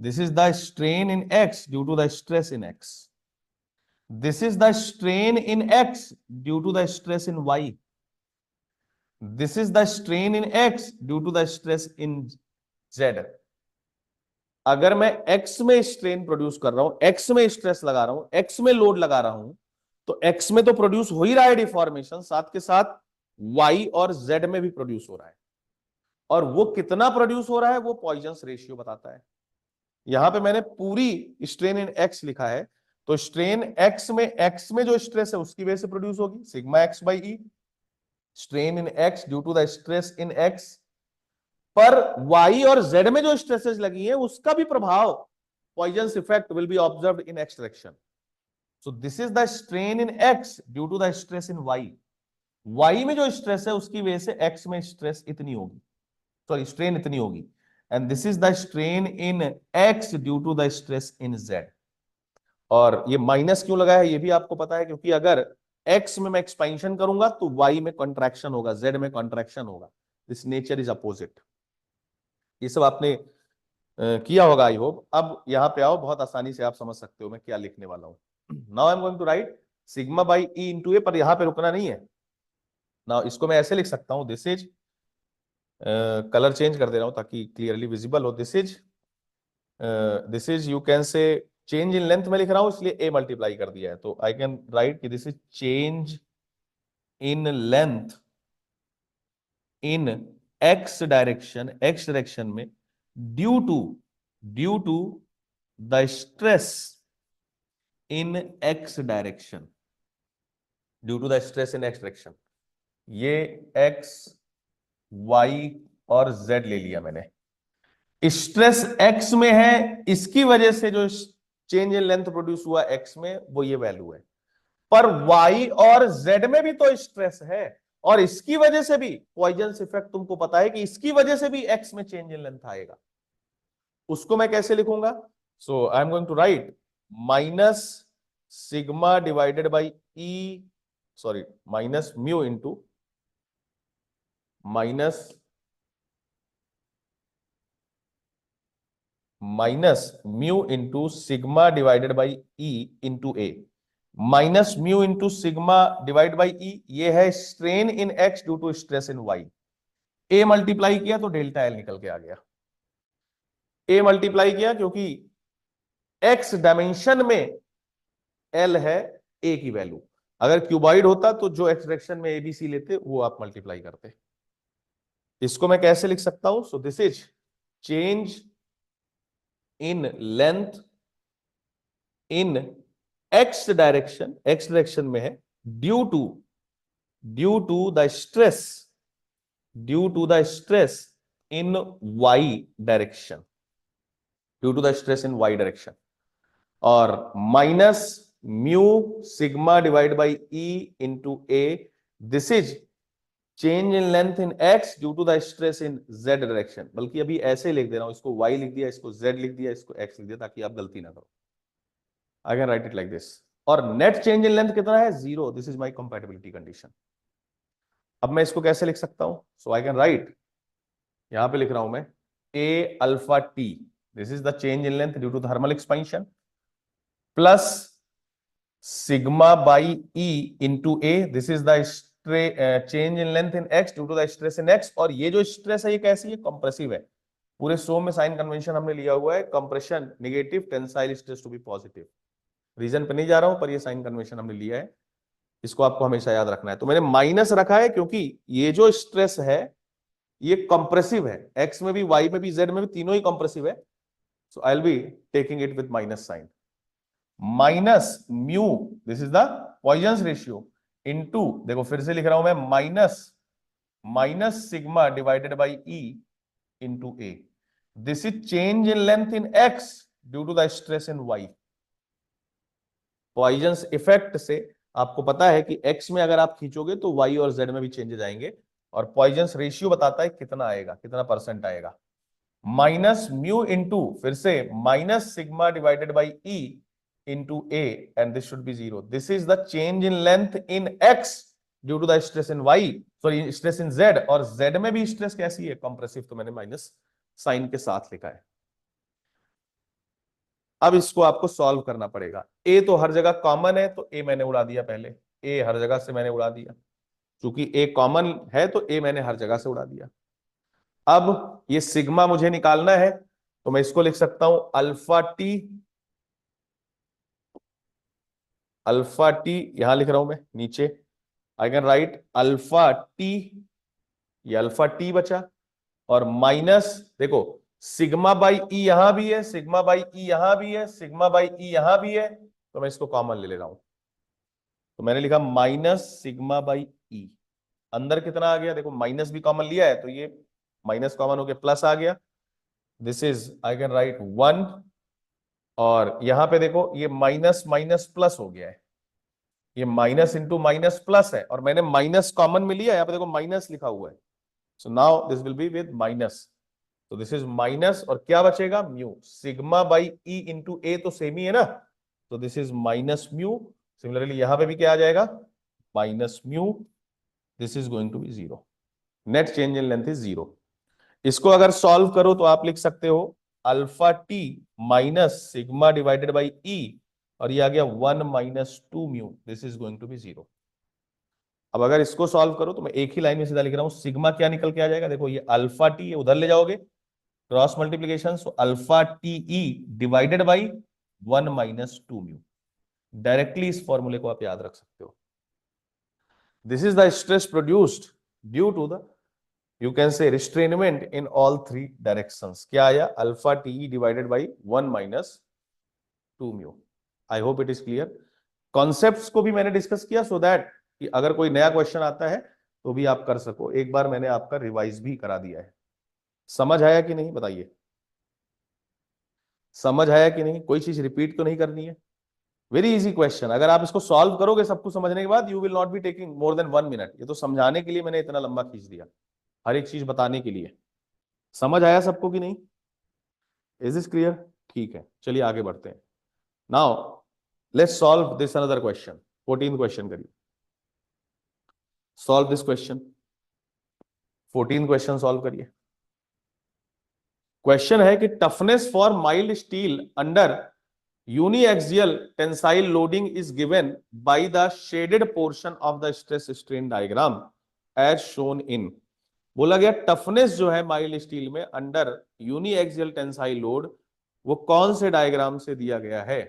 This is the strain in X due to the stress in X. This is the strain in X due to the stress in Y. This is the strain in X due to the stress in Z. अगर मैं एक्स में स्ट्रेन प्रोड्यूस कर रहा हूं, एक्स में स्ट्रेस लगा रहा हूं, एक्स में लोड लगा रहा हूं, तो एक्स में तो प्रोड्यूस हो ही रहा है डिफॉर्मेशन, साथ के साथ वाई और जेड में भी प्रोड्यूस हो रहा है। और वो कितना प्रोड्यूस हो रहा है वो पॉइजन्स रेशियो बताता है। यहां पे मैंने पूरी स्ट्रेन इन एक्स लिखा है, तो स्ट्रेन एक्स में जो स्ट्रेस है उसकी वजह से प्रोड्यूस होगी sigma X by E, strain in X due to the stress in X. पर y और z में जो स्ट्रेसेस लगी हैं उसका भी प्रभाव, Poisson's effect will be observed in X direction. So this is the strain in x due to the stress in y में जो स्ट्रेस है उसकी वजह से x में स्ट्रेस इतनी होगी, सॉरी स्ट्रेन इतनी होगी। And this is the strain in x due to the stress in z। और ये माइनस क्यों लगा है ये भी आपको पता है, क्योंकि अगर x में मैं एक्सपेंशन करूंगा तो y में कॉन्ट्रैक्शन होगा, z में कॉन्ट्रैक्शन होगा। This nature is opposite. ये सब आपने किया होगा आई होप। अब यहां पे आओ, बहुत आसानी से आप समझ सकते हो मैं क्या लिखने वाला हूं। Now I am going to write sigma by E into A, पर यहां पे रुकना नहीं है। नाउ इसको मैं ऐसे लिख सकता हूं, दिस इज, कलर चेंज कर दे रहा हूं ताकि क्लियरली विजिबल हो। दिस इज यू कैन से चेंज इन लेंथ में लिख रहा हूं इसलिए ए मल्टीप्लाई कर दिया है, तो आई कैन राइट कि this is change in length in X direction में due to the stress in X direction, due to the stress in X direction. ये एक्स वाई और जेड ले लिया मैंने। स्ट्रेस एक्स में है, इसकी वजह से जो चेंज इन लेंथ प्रोड्यूस हुआ एक्स में वो ये वैल्यू है। पर वाई और जेड में भी तो स्ट्रेस है, और इसकी वजह से भी पॉइजन्स इफेक्ट तुमको पता है कि इसकी वजह से भी एक्स में चेंज इन लेंथ आएगा। उसको मैं कैसे लिखूंगा, so I am going to write minus sigma divided by E, sorry minus mu into minus mu into sigma divided by E into A. Minus mu into sigma divide by E, ये है strain in X due to stress in Y. A multiply किया तो डेल्टा एल निकल के आ गया। ए मल्टीप्लाई किया क्योंकि एक्स डायमेंशन में एल है ए की वैल्यू। अगर क्यूबॉइड होता तो जो एक्स डायरेक्शन में एबीसी लेते वो आप मल्टीप्लाई करते। इसको मैं कैसे लिख सकता हूं? So this is change in length in X direction में है due to the stress in Y direction, due to the stress in Y direction, और minus mu sigma divide by E into A, this is change in length in X due to the stress in Z direction. बल्कि अभी ऐसे लिख दे रहा हूं, इसको वाई लिख दिया, इसको जेड लिख दिया, इसको एक्स लिख दिया, ताकि आप गलती ना करो। आई can write it like this. और नेट चेंज इन लेंथ कितना है? 0। This is my compatibility condition. अब मैं इसको कैसे लिख सकता हूं? सो आई कैन राइट, यहां पे लिख रहा हूं मैं A alpha T, this is the change in length due to thermal expansion, plus sigma by E into A, this is the change in length in X due to the stress in X. और ये जो स्ट्रेस है ये कैसी है? कंप्रेसिव है। पूरे सो में साइन कन्वेंशन हमने लिया हुआ है compression negative, tensile stress to be positive. Region पे नहीं जा रहा हूं, पर ये साइन कन्वेंशन हमने लिया है, इसको आपको हमेशा याद रखना है। तो मैंने माइनस रखा है क्योंकि ये जो स्ट्रेस है ये कंप्रेसिव है, एक्स में भी, वाई में भी, जेड में भी, तीनों ही कंप्रेसिव है। So I will be taking it with minus sign. Minus mu, this is the Poisson's ratio, into, देखो फिर से लिख रहा हूं मैं, minus sigma divided by E into A, this is change in length in X due to the stress in Y. Poisson's effect से आपको पता है कि एक्स में अगर आप खींचोगे तो वाई और जेड में भी चेंजेस आएंगे, और पॉइजन्स रेशियो बताता है कितना आएगा, कितना परसेंट आएगा। माइनस म्यू इंटू, फिर से minus sigma divided by E into A, and this should be 0। This is the change in length in X due to the stress in Y, sorry stress in Z, और जेड में भी स्ट्रेस कैसी है? कंप्रेसिव, तो मैंने माइनस साइन के साथ लिखा है। अब इसको आपको सॉल्व करना पड़ेगा। ए तो हर जगह कॉमन है तो ए मैंने उड़ा दिया, पहले ए हर जगह से मैंने उड़ा दिया, क्योंकि ए कॉमन है तो ए मैंने हर जगह से उड़ा दिया। अब ये सिग्मा मुझे निकालना है, तो मैं इसको लिख सकता हूं अल्फा टी यहां लिख रहा हूं मैं नीचे। आई कैन राइट अल्फा टी, ये अल्फा टी बचा, और माइनस, देखो सिग्मा बाई ई यहां भी है, सिग्मा बाई ई यहां भी है, सिग्मा बाई ई यहां भी है, तो मैं इसको कॉमन ले रहा हूं। तो मैंने लिखा माइनस सिग्मा बाई ई। अंदर कितना आ गया? देखो माइनस भी कॉमन लिया है तो ये माइनस कॉमन होकर प्लस आ गया, this is I can right 1। और यहां पे देखो ये माइनस माइनस प्लस हो गया है, ये माइनस इंटू माइनस प्लस है, और मैंने माइनस कॉमन में लिया, यहां पे देखो माइनस लिखा हुआ है। So now this will be with minus, तो दिस इज माइनस, और क्या बचेगा? Mu. Sigma by E into A तो सेम ही है ना, तो this is minus mu. Similarly यहां पे भी क्या आ जाएगा? Minus mu, this is going to be 0। Net change in length is 0। इसको अगर सॉल्व करो तो आप लिख सकते हो alpha T minus sigma divided by E, और ये आ गया 1 minus 2 mu, this is going to be 0। अब अगर इसको सॉल्व करो तो मैं एक ही लाइन में सीधा लिख रहा हूं, सिग्मा क्या निकल के आ जाएगा? देखो ये अल्फा टी उधर ले जाओगे, cross multiplication, so alpha T E divided by 1 minus 2 mu. Directly इस फॉर्मूले को आप याद रख सकते हो। This is the stress produced due to the, you can say, restrainment in all three directions। क्या आया? Alpha T divided by 1 minus 2 mu. I hope it is clear. Concepts को भी मैंने डिस्कस किया सो दैट कि अगर कोई नया क्वेश्चन आता है तो भी आप कर सको। एक बार मैंने आपका रिवाइज भी करा दिया है। समझ आया कि नहीं बताइए? समझ आया कि नहीं? कोई चीज रिपीट तो नहीं करनी है। वेरी इजी क्वेश्चन, अगर आप इसको सॉल्व करोगे सब कुछ समझने के बाद, you will not be taking more than 1 minute. ये तो समझाने के लिए मैंने इतना लंबा खींच दिया, हर एक चीज बताने के लिए। समझ आया सबको कि नहीं? Is this clear? ठीक है, चलिए आगे बढ़ते हैं। Now let's solve this another question. 14th question करिए, solve this question. 14th question solve करिए। क्वेश्चन है कि toughness for mild steel under uniaxial tensile loading is given by the shaded portion of the stress strain diagram as shown in. बोला गया टफनेस जो है माइल्ड स्टील में अंडर यूनिएक्सियल टेंसाइल लोड वो कौन से डायग्राम से दिया गया है?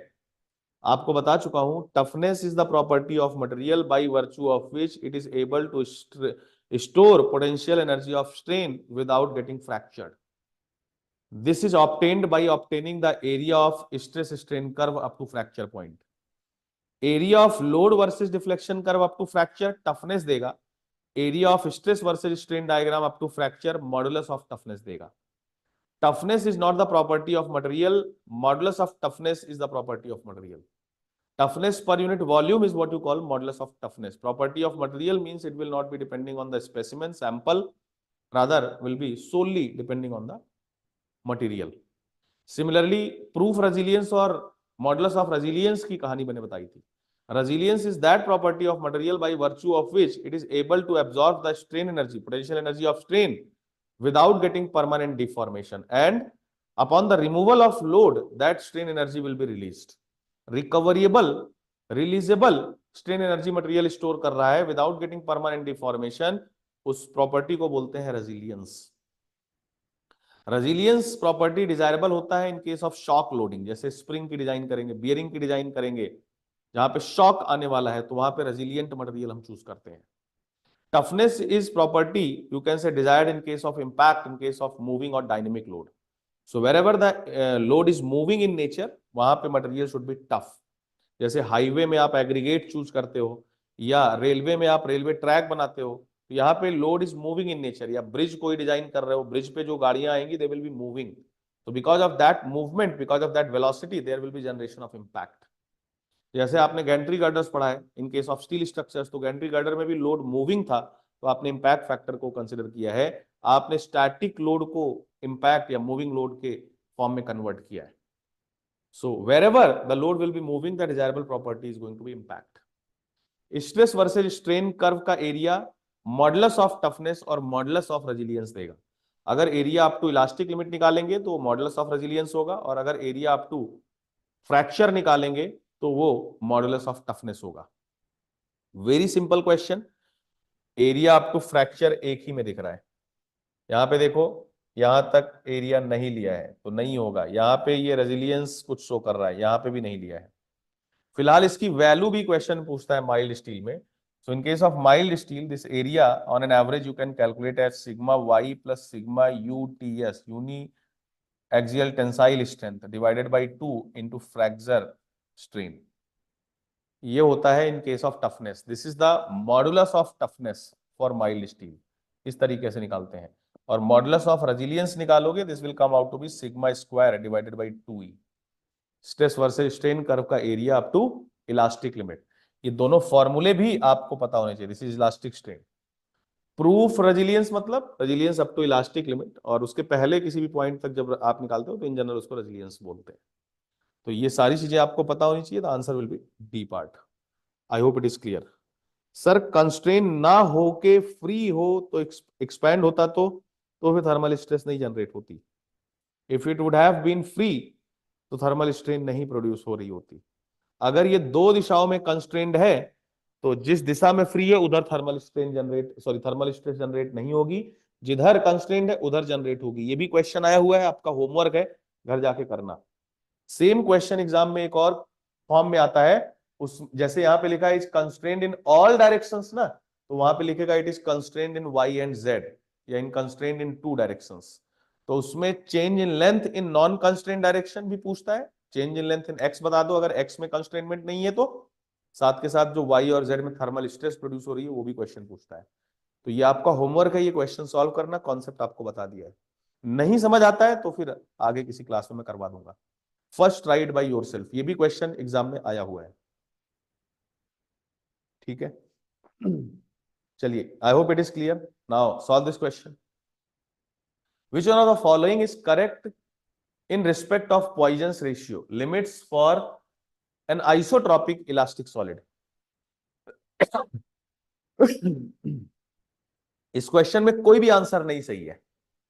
आपको बता चुका हूं, toughness is the property of material by virtue of which it is able to store potential energy of strain without getting fractured. This is obtained by obtaining the area of stress strain curve up to fracture point. Area of load versus deflection curve up to fracture toughness देगा. Area of stress versus strain diagram up to fracture modulus of toughness देगा. Toughness is not the property of material. Modulus of toughness is the property of material. Toughness per unit volume is what you call modulus of toughness. Property of material means it will not be depending on the specimen sample, rather will be solely depending on the material. Similarly proof resilience और मॉडुलस ऑफ रेजिलियंस की कहानी मैंने बताई थी. Resilience is that property of material by virtue of which it is able to absorb the strain energy, potential energy of strain without getting permanent deformation, and upon the removal of load that strain energy will be released. Recoverable, releasable strain energy material store कर रहा है without getting permanent deformation, उस प्रॉपर्टी को बोलते हैं रेजिलियंस. रेजिलियंस प्रॉपर्टी डिजायरेबल होता है in case of shock loading. जैसे स्प्रिंग की डिजाइन करेंगे, बियरिंग की डिजाइन करेंगे, जहां पे शॉक आने वाला है तो वहां पे रेजिलियंट मटेरियल हम चूज करते हैं. Toughness is property you can say desired in case of impact, in case of moving और dynamic load. So wherever the load is moving in nature, वहां पे मटेरियल शुड बी टफ. जैसे हाईवे में आप एग्रीगेट चूज करते हो, या रेलवे में आप रेलवे ट्रैक बनाते हो, तो यहाँ पे load is moving in nature. या ब्रिज कोई डिजाइन कर रहे हो, ब्रिज पे जो गाड़ियां आएंगी दे विल बी मूविंग. तो because of that movement, because of that velocity, there will be generation of impact. जैसे आपने गैंट्री गर्डर्स पढ़ा है in case of steel structures, तो गैंट्री गर्डर में भी लोड मूविंग था, तो आपने इंपैक्ट फैक्टर को कंसिडर किया है. आपने स्टैटिक लोड को इंपैक्ट या मूविंग लोड के फॉर्म में कन्वर्ट किया है. So wherever the load will be moving, the desirable property is going to be impact. Stress versus strain curve का एरिया मॉडुलस ऑफ टफनेस और मॉडुलस ऑफ रेजिलियंस देगा. अगर area up to elastic limit निकालेंगे तो मॉडुलस ऑफ रेजिलियंस होगा, और अगर एरिया अप टू फ्रैक्चर निकालेंगे तो वो मॉडुलस ऑफ टफनेस होगा. Very simple question. Area up to fracture एक ही में दिख रहा है. यहां पे देखो, यहां तक एरिया नहीं लिया है तो नहीं होगा. यहां पे ये रेजिलियंस कुछ शो कर रहा है, यहां पे भी नहीं लिया है. फिलहाल इसकी वैल्यू भी क्वेश्चन पूछता है माइल्ड स्टील में. So in case of mild steel, this area on an average you can calculate as sigma y plus sigma UTS, uniaxial tensile strength, divided by 2 into fracture strain. ये होता है in case of toughness. This is the modulus of toughness for mild steel. इस तरीके से निकालते हैं. और modulus of resilience निकालोगे, this will come out to be sigma square divided by 2e. Stress versus strain curve का area up to elastic limit. ये दोनों फॉर्मूले भी आपको पता होने चाहिए. This is elastic strain. Proof resilience मतलब resilience up to elastic limit, और उसके पहले किसी भी पॉइंट तक जब आप निकालते हो तो इन जनरल उसको रेजिलियंस बोलते हैं. तो ये सारी चीजें आपको पता होनी चाहिए. The answer will be D part. I hope it is clear. Sir constrain ना हो के फ्री हो तो एक्सपैंड होता तो फिर थर्मल स्ट्रेस नहीं जनरेट होती. If it would have been free तो थर्मल स्ट्रेन नहीं प्रोड्यूस हो रही होती. अगर ये दो दिशाओं में कंस्ट्रेंड है तो जिस दिशा में फ्री है उधर थर्मल स्ट्रेस जनरेट नहीं होगी. जिधर कंस्ट्रेंड है उधर जनरेट होगी. ये भी क्वेश्चन आया हुआ है, आपका होमवर्क है, घर जाके करना. सेम क्वेश्चन एग्जाम में एक और फॉर्म में आता है. उस जैसे यहां पे लिखा है is constrained in all directions ना, तो वहां पे लिखेगा it is constrained in Y and Z, या in constrained in two directions. तो उसमें change in length in non constraint direction भी पूछता है. Change in length in X बता दो अगर एक्स में कंस्ट्रेनमेंट नहीं है तो. साथ के साथ जो वाई और जेड में थर्मल स्ट्रेस प्रोड्यूस हो रही है वो भी क्वेश्चन पूछता है. तो ये आपका होमवर्क है, ये क्वेश्चन सॉल्व करना. कॉन्सेप्ट आपको बता दिया है. नहीं समझ आता है तो फिर आगे किसी क्लास में मैं करवा दूंगा. फर्स्ट राइट बाय योरसेल्फ, ये भी क्वेश्चन एग्जाम में आया हुआ है. ठीक है. चलिए, आई hope it is clear. Now solve this question. Which one of the following is correct in respect of Poisson's ratio? Limits for an isotropic elastic solid. इस क्वेश्चन में कोई भी आंसर नहीं सही है,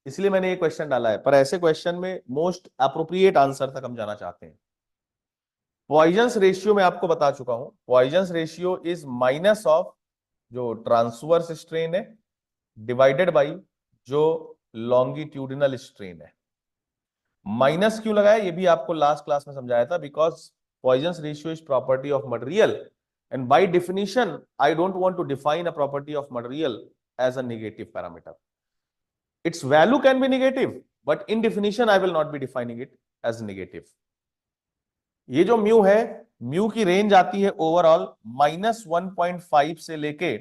इसलिए मैंने ये क्वेश्चन डाला है. पर ऐसे क्वेश्चन में मोस्ट अप्रोप्रिएट आंसर तक हम जाना चाहते हैं. पॉइजन्स रेशियो में आपको बता चुका हूं. Poisson's ratio is minus of जो ट्रांसवर्स स्ट्रेन है डिवाइडेड बाई जो लॉन्गिट्यूडिनल स्ट्रेन है. माइनस क्यों लगाया ये भी आपको लास्ट क्लास में समझाया था, because Poisson ratio is property of material and by definition I don't want to define a property of material as a negative parameter. its value can be negative, but in definition I will not be defining it as negative. ये जो म्यू है, म्यू की रेंज आती है ओवरऑल -1.5 से लेके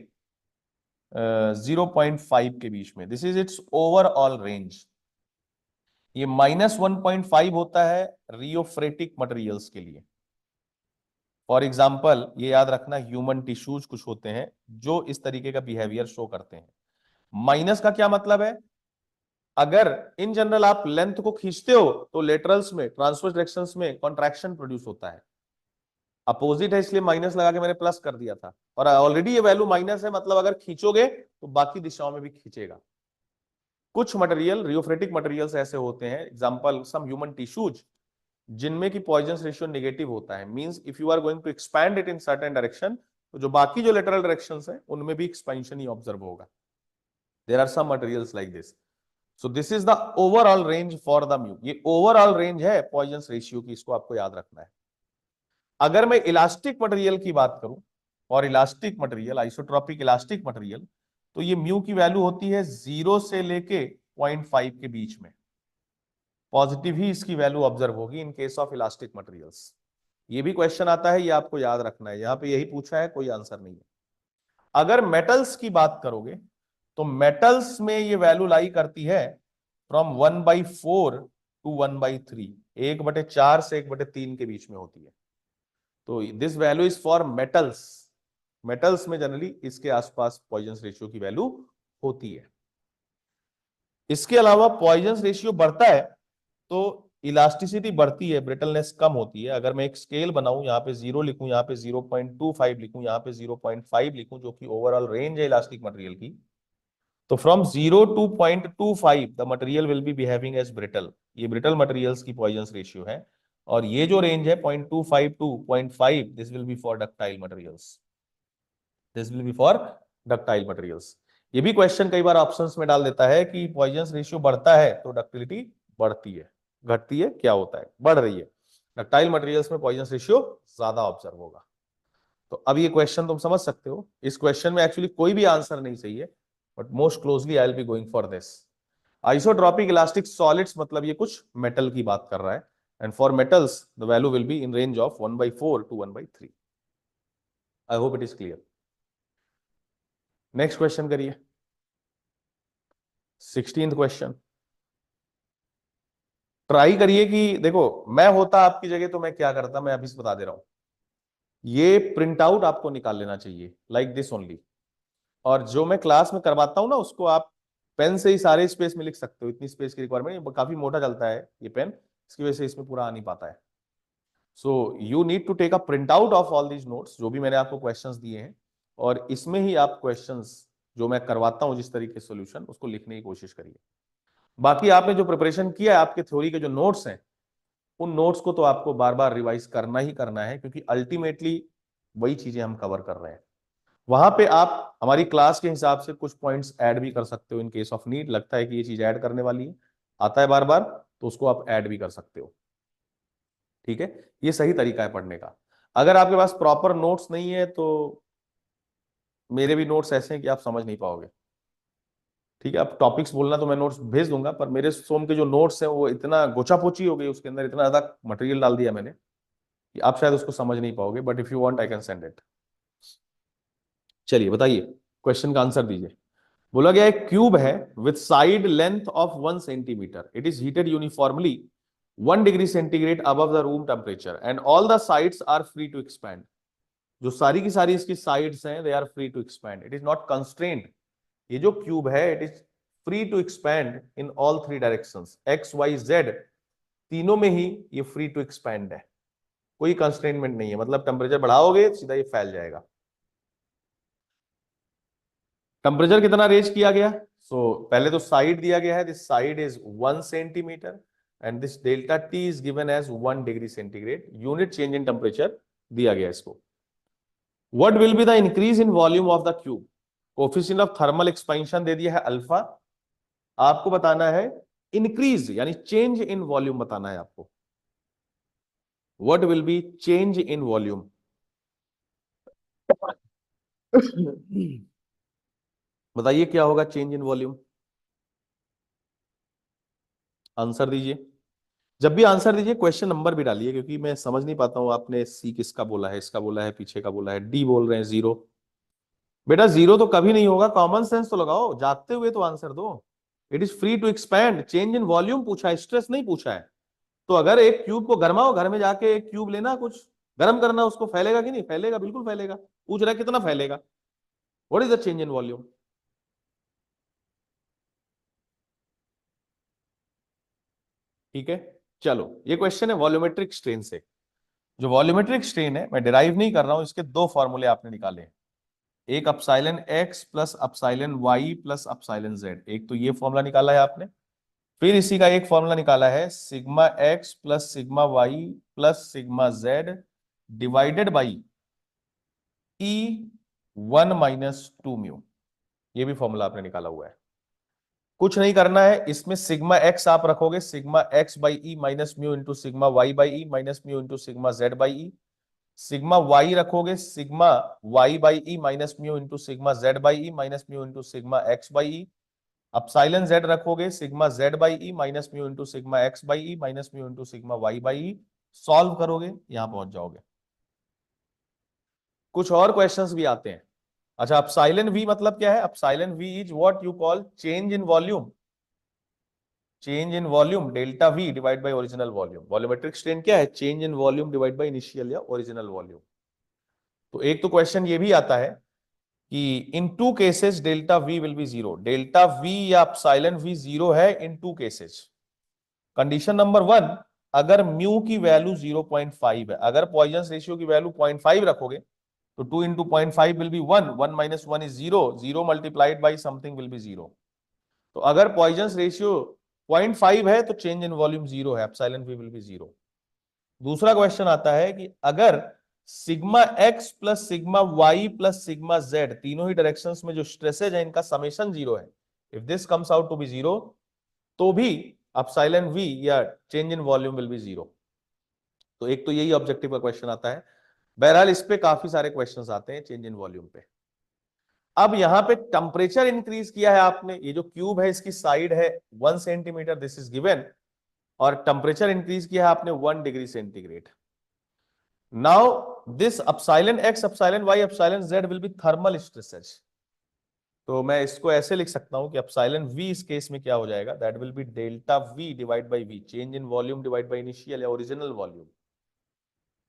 0.5 के बीच में. This is it's overall range. ये -1.5 होता है रियोफ्रेटिक मटेरियल्स के लिए. फॉर एग्जाम्पल ये याद रखना, ह्यूमन टिश्यूज कुछ होते हैं जो इस तरीके का बिहेवियर शो करते हैं. माइनस का क्या मतलब है? अगर इन जनरल आप लेंथ को खींचते हो तो लेटरल्स में, ट्रांसवर्स डायरेक्शंस में कॉन्ट्रैक्शन प्रोड्यूस होता है. अपोजिट है इसलिए माइनस लगा के मैंने प्लस कर दिया था, और ऑलरेडी ये वैल्यू माइनस है, मतलब अगर खींचोगे तो बाकी दिशाओं में भी खींचेगा. कुछ मटेरियल, रियोफ्रेटिक मटेरियल्स ऐसे होते हैं, एग्जांपल सम ह्यूमन टिश्यूज, जिनमें की पॉइजन रेशियो नेगेटिव होता है. Means if you are going to expand it in certain direction, तो जो बाकी जो लेटरल डायरेक्शंस हैं उनमें भी एक्सपेंशन ही ऑब्जर्व होगा. There are some materials like this. So this is the overall range for the mu. ये ओवरऑल रेंज है पॉइजन रेशियो की, इसको आपको याद रखना है. अगर मैं इलास्टिक मटेरियल की बात करूं, और elastic material, isotropic elastic material, तो ये म्यू की वैल्यू होती है 0 से लेके 0.5 के बीच में. पॉजिटिव ही इसकी वैल्यू ऑब्जर्व होगी इन केस ऑफ इलास्टिक मटेरियल्स. ये भी क्वेश्चन आता है, ये आपको याद रखना है. यहां पे यही पूछा है, कोई आंसर नहीं है. अगर मेटल्स की बात करोगे तो मेटल्स में ये वैल्यू लाई करती है फ्रॉम 1/4 टू 1/3. 1/4 से 1/3 के बीच में होती है. तो this value is for metals. Metals में जनरली इसके आसपास पॉइजन रेशियो की वैल्यू होती है. इसके अलावा पॉइजन रेशियो बढ़ता है तो इलास्टिसिटी बढ़ती है, ब्रिटलनेस कम होती है. अगर मैं एक स्केल बनाऊं, यहाँ पे 0 लिखूं, यहाँ पे 0.25 लिखूं, यहाँ पे 0.5 लिखूं, जो कि ओवरऑल रेंज है इलास्टिक मटेरियल की, तो from 0 to 0.25 the material will be behaving as brittle. ये ब्रिटल मटेरियल्स की पॉइजन रेशियो है. और ये जो रेंज है 0.25 to 0.5, this will be for ductile materials. This will be for ductile materials. ये भी क्वेश्चन कई बार ऑप्शंस में डाल देता है कि पॉइजन रेशियो बढ़ता है तो डक्टिलिटी बढ़ती है, घटती है, क्या होता है? बढ़ रही है. डक्टाइल मटेरियल्स में पॉइजन रेशियो ज्यादा ऑब्जर्व होगा. तो अब ये क्वेश्चन तुम समझ सकते हो. इस क्वेश्चन में एक्चुअली कोई भी आंसर नहीं चाहिए, but most closely I will be going for this. Isotropic elastic solids, मतलब ये कुछ मेटल की बात कर रहा है. And for metals the value will be in range of 1/4 to 1/3. I hope it is clear. Next question करिए. 16th question. ट्राई करिए कि, देखो मैं होता आपकी जगह तो मैं क्या करता, मैं अभी से बता दे रहा हूं. ये प्रिंट आउट आपको निकाल लेना चाहिए लाइक दिस ओनली. और जो मैं क्लास में करवाता हूं ना, उसको आप पेन से ही सारे स्पेस में लिख सकते हो. इतनी स्पेस की रिक्वायरमेंट, काफी मोटा चलता है ये पेन, इसकी वजह से इसमें पूरा आ नहीं पाता है. So you need to take a print out of all these notes, जो भी मैंने आपको क्वेश्चंस दिए हैं, और इसमें ही आप क्वेश्चंस जो मैं करवाता हूं जिस तरीके से सोल्यूशन, उसको लिखने की कोशिश करिए. बाकी आपने जो प्रिपरेशन किया है, आपके थ्योरी के जो नोट्स हैं, उन नोट्स को तो आपको बार बार रिवाइज करना ही करना है, क्योंकि अल्टीमेटली वही चीजें हम कवर कर रहे हैं. वहां पे आप हमारी क्लास के हिसाब से कुछ पॉइंट्स ऐड भी कर सकते हो. इन केस ऑफ नीड लगता है कि ये चीज ऐड करने वाली है, आता है बार बार, तो उसको आप ऐड भी कर सकते हो. ठीक है, ये सही तरीका है पढ़ने का. अगर आपके पास प्रॉपर नोट्स नहीं है तो मेरे भी नोट्स ऐसे हैं कि आप समझ नहीं पाओगे. ठीक है, आप टॉपिक्स बोलना तो मैं नोट्स भेज दूंगा, पर मेरे सोम के जो नोट्स हैं वो इतना गोचा पोची हो गई, उसके अंदर इतना ज्यादा मटेरियल डाल दिया मैंने कि आप शायद उसको समझ नहीं पाओगे. But if you want I can send it. चलिए बताइए, क्वेश्चन का आंसर दीजिए. बोला गया एक क्यूब है with side length of 1 centimetre. It is heated uniformly 1 degree centigrade above the room temperature and all the sides are free to expand. जो सारी की सारी इसकी साइड्स हैं, they are free to expand. It is not constrained. ये जो क्यूब है, it is free to expand in all 3 directions, X Y Z, तीनों में ही ये फ्री टू एक्सपैंड है. कोई कंस्ट्रेनमेंट नहीं है, मतलब टेम्परेचर बढ़ाओगे सीधा ये फैल जाएगा. टेम्परेचर कितना रेज किया गया? पहले तो साइड दिया गया है, this side is 1 centimetre and this delta T is given as 1 degree centigrade. Unit change in temperature दिया गया इसको. What will be the increase in volume of the cube? Coefficient of thermal expansion दे दिया है अल्फा. आपको बताना है इंक्रीज यानी चेंज इन वॉल्यूम बताना है आपको। What will B change in volume? बताइए क्या होगा चेंज इन वॉल्यूम? आंसर दीजिए। जब भी आंसर दीजिए क्वेश्चन नंबर भी डालिए, क्योंकि मैं समझ नहीं पाता हूं आपने सी किसका बोला है, इसका बोला है, पीछे का बोला है, डी बोल रहे हैं जीरो। बेटा जीरो तो कभी नहीं होगा, कॉमन सेंस तो लगाओ, जागते हुए तो आंसर दो। It is free to expand, change in volume पूछा है, स्ट्रेस नहीं पूछा है। तो अगर एक क्यूब को गरमाओ, घर में जाके एक क्यूब लेना, कुछ गर्म करना उसको, फैलेगा कि नहीं फैलेगा? बिल्कुल फैलेगा। पूछ रहा है कितना फैलेगा, what is the change in volume? ठीक है, चलो ये क्वेश्चन है वॉल्यूमेट्रिक स्ट्रेन से। जो वॉल्यूमेट्रिक स्ट्रेन है, मैं डिराइव नहीं कर रहा हूं, इसके दो फॉर्मूले आपने निकाले हैं। एक epsilon X plus epsilon Y plus epsilon Z, एक तो ये फॉर्मूला निकाला है आपने। फिर इसी का एक फॉर्मूला निकाला है sigma X plus sigma Y plus sigma Z divided by E 1 - 2 mu. ये भी फॉर्मूला आपने निकाला हुआ है। कुछ नहीं करना है, इसमें सिग्मा एक्स आप रखोगे sigma X by E minus mu into sigma Y by E minus mu into sigma Z by E. Sigma Y रखोगे sigma Y by E minus mu into sigma Z by E minus mu into sigma X by E. Epsilon Z रखोगे sigma Z by E minus mu into sigma X by E minus mu into sigma Y by E. Solve करोगे यहां पहुंच जाओगे। कुछ और क्वेश्चंस भी आते हैं। अच्छा, अपसाइलन वी मतलब क्या है? Epsilon V is what you call change in volume. Change in volume delta V divide by original volume. Volumetric strain क्या है? Change in volume divide by initial या ओरिजिनल वॉल्यूम। तो एक तो क्वेश्चन ये भी आता है कि in two cases delta V will be zero. Delta V या अपसाइलन वी जीरो है in two cases. Condition number one, अगर म्यू की वैल्यू 0.5 है, अगर पॉइजन रेशियो की वैल्यू 0.5 रखोगे तो 2 into 0.5 will be 1, 1 minus 1 is 0, 0 multiplied by something will be 0। तो अगर पॉइजन रेशियो 0.5 है तो चेंज इन वॉल्यूम 0 है, एप्सिलॉन वी विल बी 0। दूसरा क्वेश्चन आता है कि अगर sigma X plus sigma Y plus sigma Z तीनों ही डायरेक्शंस में जो स्ट्रेसेज है इनका समेशन 0 है, if this comes out to be 0, तो भी एप्सिलॉन वी या change in volume will be 0। तो एक तो यही ऑब्जेक्टिव का क्वेश्चन आता है। बहरहाल इस पे काफी सारे क्वेश्चंस आते हैं चेंज इन वॉल्यूम पे। अब यहां पे टेम्परेचर इंक्रीज किया है आपने, ये जो क्यूब है इसकी साइड है 1 सेंटीमीटर, दिस इज गिवन, और टेम्परेचर इंक्रीज किया है आपने 1 degree centigrade. Now this epsilon X epsilon Y epsilon Z will be thermal stresses. तो मैं इसको ऐसे लिख सकता हूं कि अपसाइलन वी इस केस में क्या हो जाएगा, that will be delta V divide by we, change in volume divide by initial या original volume.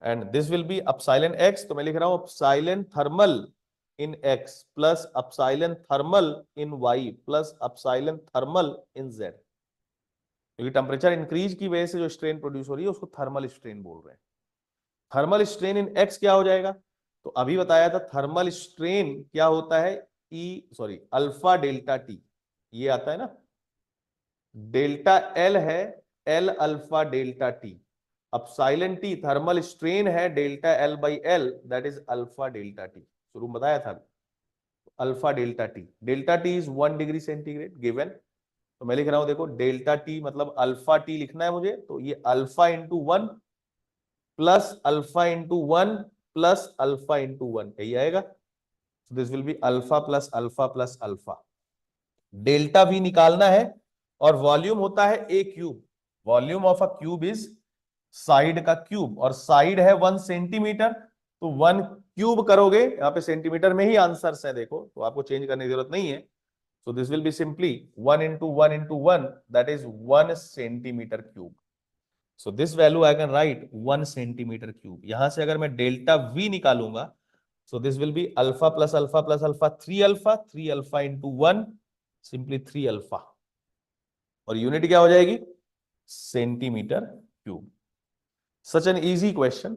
And this will be epsilon X, तो मैं लिख रहा हूं epsilon thermal in X plus epsilon thermal in Y plus epsilon thermal in Z. क्योंकि टेम्परेचर इंक्रीज की वजह से जो स्ट्रेन प्रोड्यूस हो रही है उसको थर्मल स्ट्रेन बोल रहे हैं। थर्मल स्ट्रेन इन एक्स क्या हो जाएगा? तो अभी बताया था थर्मल स्ट्रेन क्या होता है, E sorry alpha delta T, ये आता है ना, डेल्टा एल है L alpha delta T. Epsilon T thermal strain है delta L by L, that is alpha delta T. शुरू में बताया था alpha delta T. Delta T is 1 degree centigrade given. तो मैं लिख रहा हूं देखो, डेल्टा टी मतलब अल्फा टी लिखना है मुझे, तो ये alpha into 1 plus alpha into 1 plus alpha into 1, यही आएगा। This will be alpha plus alpha plus alpha. Delta V निकालना है, और वॉल्यूम होता है a cube. Volume of a cube is side का क्यूब, और साइड है 1 सेंटीमीटर, तो 1 क्यूब करोगे, यहां पे सेंटीमीटर में ही आंसर्स है देखो, तो आपको चेंज करने की जरूरत नहीं है। So this will be simply 1 into 1 into 1, that is 1 centimeter cube. So this value I can write 1 centimeter cube. यहां से अगर मैं डेल्टा V निकालूंगा, so this will be alpha plus alpha plus alpha 3 alpha, 3 alpha into 1, simply 3 alpha, और यूनिट क्या हो जाएगी? Centimetre cube. Such an easy question,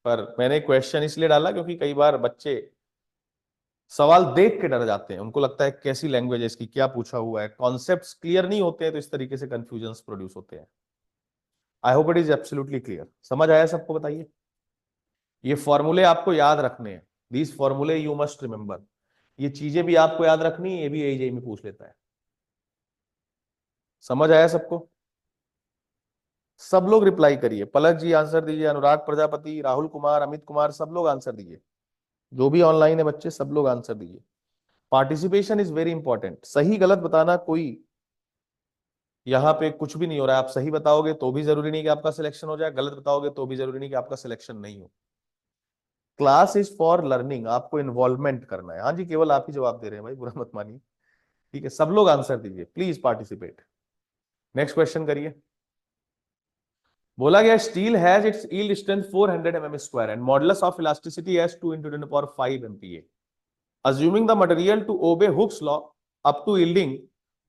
पर मैंने क्वेश्चन इसलिए डाला क्योंकि कई बार बच्चे सवाल देख के डर जाते हैं, उनको लगता है कैसी लैंग्वेज है इसकी, क्या पूछा हुआ है, कॉन्सेप्ट्स क्लियर नहीं होते हैं, तो इस तरीके से कंफ्यूजन प्रोड्यूस होते हैं। आई hope it is absolutely clear, समझ आया सबको? बताइए। ये फॉर्मूले आपको याद रखने हैं, दीज फॉर्मूले यू मस्ट रिमेंबर। ये चीजें भी आपको याद रखनी है, ये भी एजीआई में पूछ लेता है। समझ आया सबको? सब लोग रिप्लाई करिए, पलक जी आंसर दीजिए, अनुराग प्रजापति, राहुल कुमार, अमित कुमार, सब लोग आंसर दीजिए, जो भी ऑनलाइन है बच्चे सब लोग आंसर दीजिए। Participation is very important. सही गलत बताना कोई यहाँ पे कुछ भी नहीं हो रहा है। आप सही बताओगे तो भी जरूरी नहीं कि आपका सिलेक्शन हो जाए, गलत बताओगे तो भी जरूरी नहीं कि आपका सिलेक्शन नहीं हो। क्लास इज फॉर लर्निंग, आपको इन्वॉल्वमेंट करना है। हाँ जी, केवल आप ही जवाब दे रहे हैं भाई, बुरा मत मानिए। ठीक है, सब लोग आंसर दीजिए, प्लीज पार्टिसिपेट। नेक्स्ट क्वेश्चन करिए। बोला गया steel has its yield strength 400 mm square and modulus of elasticity as 2 × 10⁵ MPa। Assuming the material to obey Hooke's law up to yielding,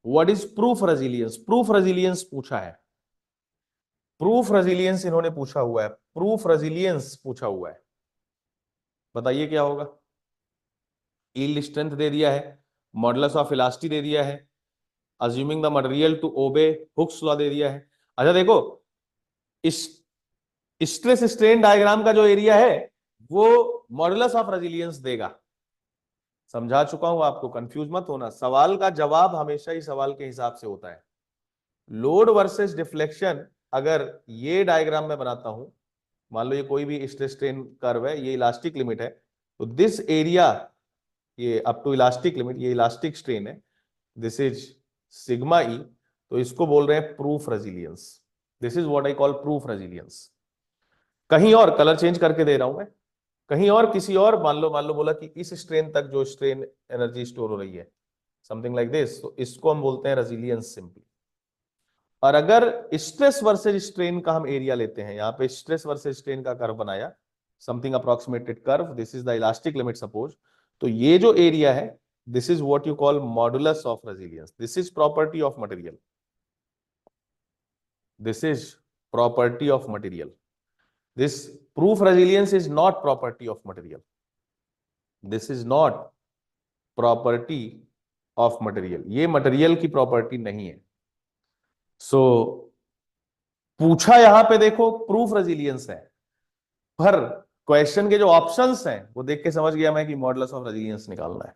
what is proof resilience? Proof resilience पूछा है, प्रूफ रेजिलियंस इन्होंने पूछा हुआ है, प्रूफ रेजिलियंस पूछा हुआ है। बताइए क्या होगा? यील्ड स्ट्रेंथ दे दिया है, मॉडुलस ऑफ इलास्टी दे दिया है, assuming the material to obey Hooke's law दे दिया है। अच्छा देखो, इस स्ट्रेस स्ट्रेन डायग्राम का जो एरिया है वो मॉडुलस ऑफ रेजिलियंस देगा। समझा चुका हूं आपको, कंफ्यूज मत होना। सवाल का जवाब हमेशा ही सवाल के हिसाब से होता है। लोड वर्सेस डिफ्लेक्शन अगर ये डायग्राम में बनाता हूं, मान लो ये कोई भी स्ट्रेस स्ट्रेन कर्व है, ये इलास्टिक लिमिट है, तो दिस एरिया, ये अप टू इलास्टिक लिमिट, ये इलास्टिक स्ट्रेन है, दिस इज सिग्मा ई, तो इसको बोल रहे हैं proof resilience. This is what I call proof resilience. कहीं और कलर चेंज करके दे रहा हूं मैं, कहीं और किसी और, मान लो बोला कि इस स्ट्रेन तक जो स्ट्रेन एनर्जी स्टोर हो रही है, समथिंग लाइक दिस, तो इसको हम बोलते हैं रेजिलियंस सिंपली। और अगर स्ट्रेस वर्सेज स्ट्रेन का हम एरिया लेते हैं, यहां पे स्ट्रेस वर्सेज स्ट्रेन का कर्व बनाया, something approximated curve, this is the elastic limit suppose, तो ये जो एरिया है this is what you call modulus of resilience. This is property of material, this is property of material. This proof resilience is not property of material, this is not property of material, ये मटेरियल की प्रॉपर्टी नहीं है। सो पूछा यहां पे देखो प्रूफ रेजिलियंस है, पर क्वेश्चन के जो ऑप्शंस हैं वो देख के समझ गया मैं कि मॉडुलस ऑफ रेजिलियंस निकालना है।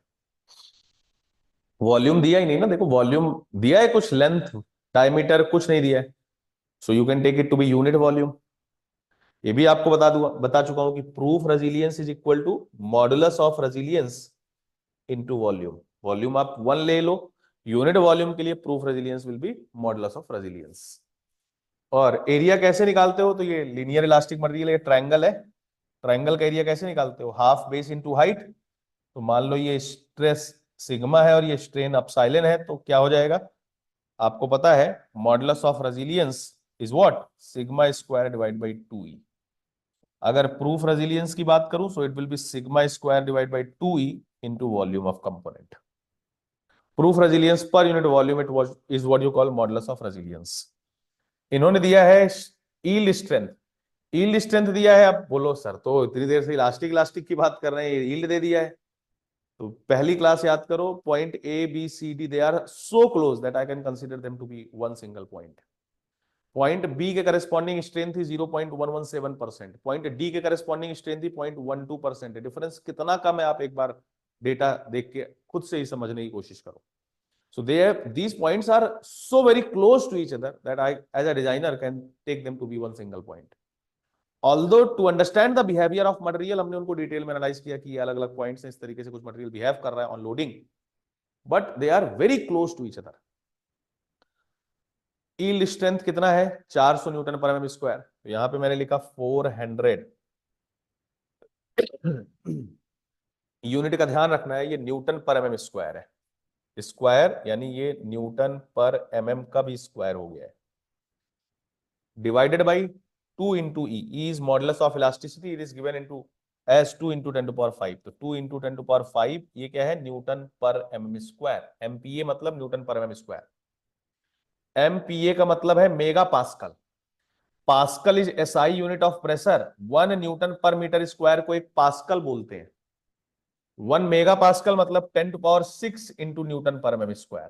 वॉल्यूम दिया ही नहीं ना, देखो वॉल्यूम दिया है कुछ, लेंथ डायमीटर कुछ नहीं दिया है, so you can take it to be unit volume. ये भी आपको बता चुका हूं कि proof resilience is equal to modulus of resilience into volume. Volume आप 1 ले लो, यूनिट वॉल्यूम के लिए proof resilience will be modulus of resilience. और एरिया कैसे निकालते हो? तो ये लीनियर इलास्टिक मटेरियल, ये ट्रायंगल है, ट्रायंगल का एरिया कैसे निकालते हो? Half base into height. तो मान लो ये स्ट्रेस सिग्मा है और ये स्ट्रेन अपसाइलन है, तो क्या हो जाएगा? आपको पता है modulus of resilience is what? Sigma square divide by 2e। अगर प्रूफ रेजिलियंस की बात करूं so it will be sigma square divide by 2e into volume of component. Proof resilience per unit volume it was is what you call modulus of resilience. इन्होंने दिया है यील्ड स्ट्रेंथ, यील्ड स्ट्रेंथ दिया है। अब बोलो सर तो इतनी देर से इलास्टिक इलास्टिक की बात कर रहे हैं, यील्ड दे दिया है। तो पहली क्लास याद करो, point A B C D they are so close that I can consider them to be one single point. Point B के करस्पॉन्डिंग स्ट्रेंथ थी 0.117%, पॉइंट डी के करस्पॉन्डिंग स्ट्रेंथ थी 0.12%। डिफरेंस कितना कम है आप एक बार डेटा देख के खुद से ही समझने की कोशिश करो। So these points are so very close to each other that I, as a designer, can take them to be one single point. Although to understand the behavior of material, हमने उनको डिटेल में एनालाइज किया कि ये अलग अलग पॉइंट्स हैं, इस तरीके से कुछ मटेरियल बिहेव कर रहा है on loading, but they are very close to each other. Yield strength कितना है? 400 न्यूटन पर एमएम स्क्वायर। तो यहां पे मैंने लिखा 400। यूनिट का ध्यान रखना है, ये न्यूटन पर एमएम स्क्वायर है, स्क्वायर यानी ये न्यूटन पर एमएम का भी स्क्वायर हो गया है, divided by 2 into E. E is modulus of elasticity, it is given into as 2 into 10⁵। तो 2 इंटू 10⁵ ये क्या है? न्यूटन पर एमएम स्क्वायर। एमपीए मतलब न्यूटन पर एमएम स्क्वायर। एमपीए का मतलब है mega pascal. Pascal is SI unit of pressure. 1 Newton per metre square को एक पास्कल बोलते हैं। 1 मेगा पास्कल मतलब 10⁶ इंटू न्यूटन पर एमएम स्क्वायर।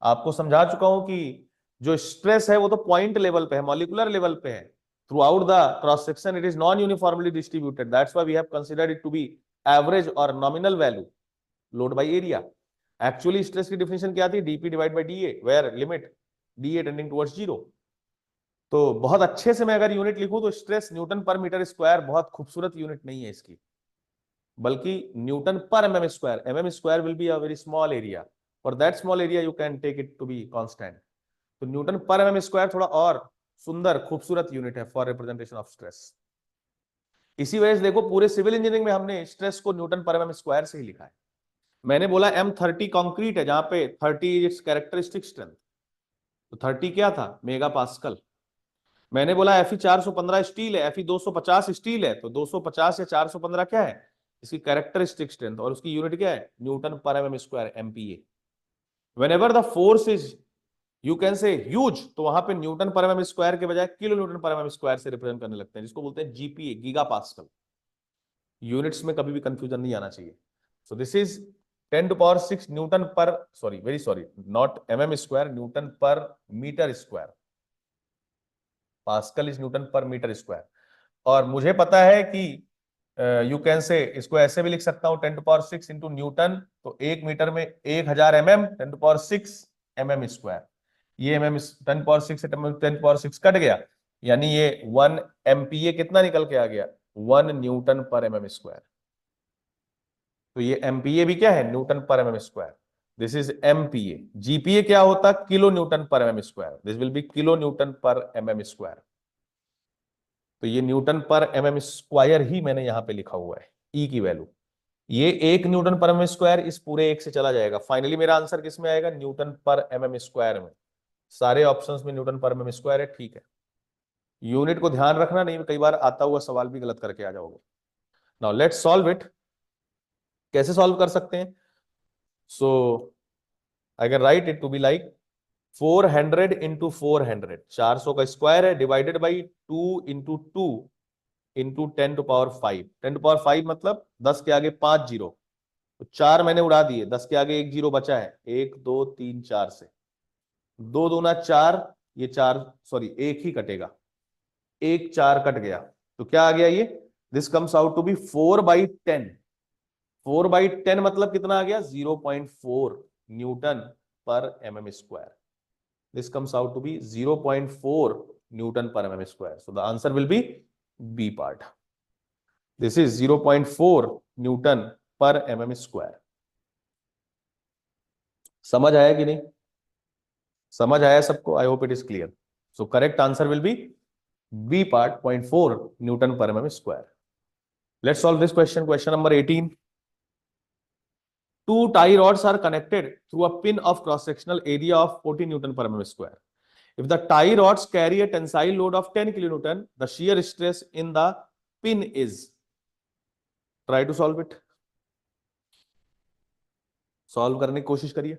आपको समझा चुका हूं कि जो स्ट्रेस है वो तो पॉइंट लेवल पे है, मॉलिक्यूलर लेवल पे है। Throughout the cross section it is non uniformly distributed, that's why we have considered it to be average और nominal value load by area. Actually stress की डिफिनेशन क्या थी? DP divide by DA, where limit DA tending towards 0। तो बहुत अच्छे से मैं अगर यूनिट लिखूं तो stress Newton per metre square बहुत खूबसूरत यूनिट नहीं है इसकी, बल्कि newton per mm square. mm square will be a very small area, for that small area you can take it to be constant. तो न्यूटन पर mm स्क्वायर थोड़ा और सुंदर खूबसूरत यूनिट है फॉर रिप्रेजेंटेशन ऑफ स्ट्रेस। इसी वजह से देखो पूरे सिविल इंजीनियरिंग में हमने स्ट्रेस को न्यूटन पर mm स्क्वायर से ही लिखा है। मैंने बोला M30 कंक्रीट है, जहां पे 30 इट्स कैरेक्टरिस्टिक स्ट्रेंथ, तो 30 क्या था, मेगा पास्कल। मैंने बोला Fe 415 स्टील है, Fe 250 स्टील है, तो 250 या 415 क्या है, इसकी कैरेक्टरिस्टिक स्ट्रेंथ, और उसकी यूनिट क्या है, Newton per mm square, MPa। Whenever the force is you can से ह्यूज, तो वहां पे न्यूटन पर mm स्क्वायर के बजाय kilo Newton per mm square से रिप्रेजेंट करने लगते हैं, जिसको बोलते हैं GPa, गीगा पास्कल। यूनिट्स में कभी भी कंफ्यूजन नहीं आना चाहिए। So this is 10 to power 6 newton per, sorry very sorry, not mm square, newton per metre square. Pascal is newton per metre square. और मुझे पता है कि यू कैन से इसको ऐसे भी लिख सकता हूं 10 to power 6 इंटू न्यूटन, तो 1 मीटर में 1000 mm, 10 to power 6 mm square. ये mm 10 power 6 से 10 power 6 कट गया, यानी ये 1 MPa कितना निकल के आ गया, 1 न्यूटन पर mm स्क्वायर। तो ये MPa भी क्या है, Newton per mm square. This is MPa। GPa क्या होता, kilo Newton per mm square, this will B kilo Newton per mm square. तो ये न्यूटन पर mm स्क्वायर ही मैंने यहां पे लिखा हुआ है, E की वैल्यू। ये 1 न्यूटन पर mm स्क्वायर इस पूरे 1 से चला जाएगा, फाइनली मेरा आंसर किस में आएगा, न्यूटन पर mm स्क्वायर में। सारे ऑप्शंस में न्यूटन पर mm स्क्वायर है, ठीक है। यूनिट को ध्यान रखना, नहीं कई बार आता हुआ सवाल भी गलत करके आ जाओगे। Now let's solve it. कैसे सॉल्व कर सकते हैं, so I can write it to be like 400 into 400, 400 का स्क्वायर है, divided by 2 into 2 into 10 to power 5। 10 to power 5 मतलब 10 के आगे 5 जीरो, तो 4 मैंने उड़ा दिए, 10 के आगे 1 जीरो बचा है, 1 2 3 4 से, 2 दूना 4, ये 4 सॉरी 1 ही कटेगा, 1 4 कट गया, तो क्या आ गया ये, this comes out to be 4/10। 4/10 मतलब कितना आ गया, 0.4 newton per mm square. This comes out to be 0.4 newton per mm square. So the answer will be B part. This is 0.4 newton per mm square. समझ आया कि नहीं, समझ आया सबको, I hope it is clear. So correct answer will be B part, 0.4 newton per mm square. Let's solve this question, question number 18। Two tie rods are connected through a pin of cross-sectional area of 40 Newton per mm square. If the tie rods carry a tensile load of 10 kilonewton, the shear stress in the pin is. Try to solve it. Solve करने की कोशिश करिए।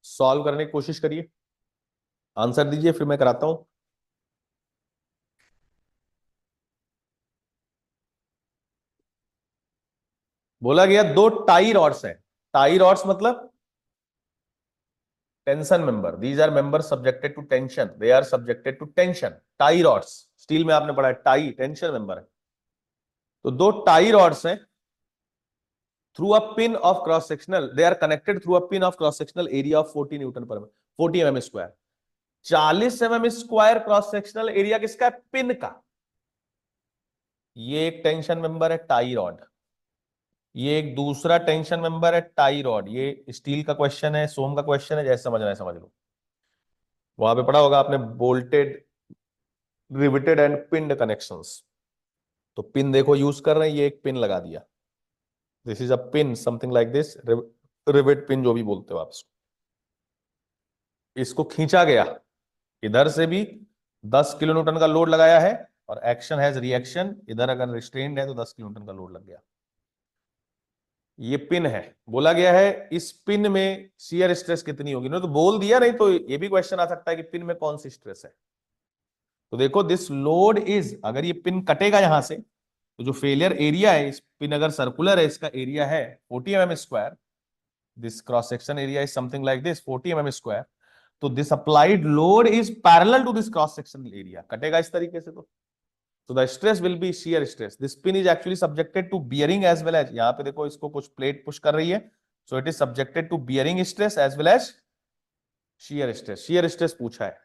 सॉल्व करने की कोशिश करिए, आंसर दीजिए, फिर मैं कराता हूं। बोला गया दो टाई रॉड्स हैं, टाई रॉड्स मतलब tension member, these are member subjected to tension, they are subjected to tension. Tie rods, steel में आपने पढ़ा है टाई टेंशन मेंबर है। तो दो टाई रॉड्स हैं, through a pin of cross sectional, they are connected through a pin of cross sectional area of 40 Newton per 40 mm square. 40 mm square cross sectional area किसका है, पिन का। ये एक टेंशन मेंबर है टाई रॉड, ये एक दूसरा टेंशन मेंबर है टाई रॉड। ये स्टील का क्वेश्चन है, सोम का क्वेश्चन है, जैसे समझना है समझ लो। वहां पे पढ़ा होगा आपने bolted, riveted and pinned connections. तो पिन देखो यूज कर रहे हैं, ये एक पिन लगा दिया, this is a pin, something like this, rivet pin जो भी बोलते हो आप इसको। इसको खींचा गया, इधर से भी 10 किलो न्यूटन का लोड लगाया है, और एक्शन हैज रिएक्शन, इधर अगर रिस्ट्रेन्ड है तो 10 किलो न्यूटन का लोड लग गया। ये पिन है, बोला गया है इस पिन में शियर स्ट्रेस कितनी होगी, नहीं तो बोल दिया, नहीं तो ये भी क्वेश्चन आ सकता है कि पिन में कौन सी स्ट्रेस है। तो देखो दिस लोड इज, अगर ये पिन कटेगा यहां से, तो जो फेलियर एरिया है, इस पिन अगर सर्कुलर है, इसका एरिया है 40 mm square, this cross section area is something like this 40 mm square. तो this applied load is parallel to this cross sectional area, कटेगा इस तरीके से। तो So the stress will be shear stress. This pin is actually subjected to bearing as well as, यहाँ पे देखो इसको कुछ प्लेट पुश कर रही है, so it is subjected to bearing stress as well as shear stress. Shear stress पूछा है,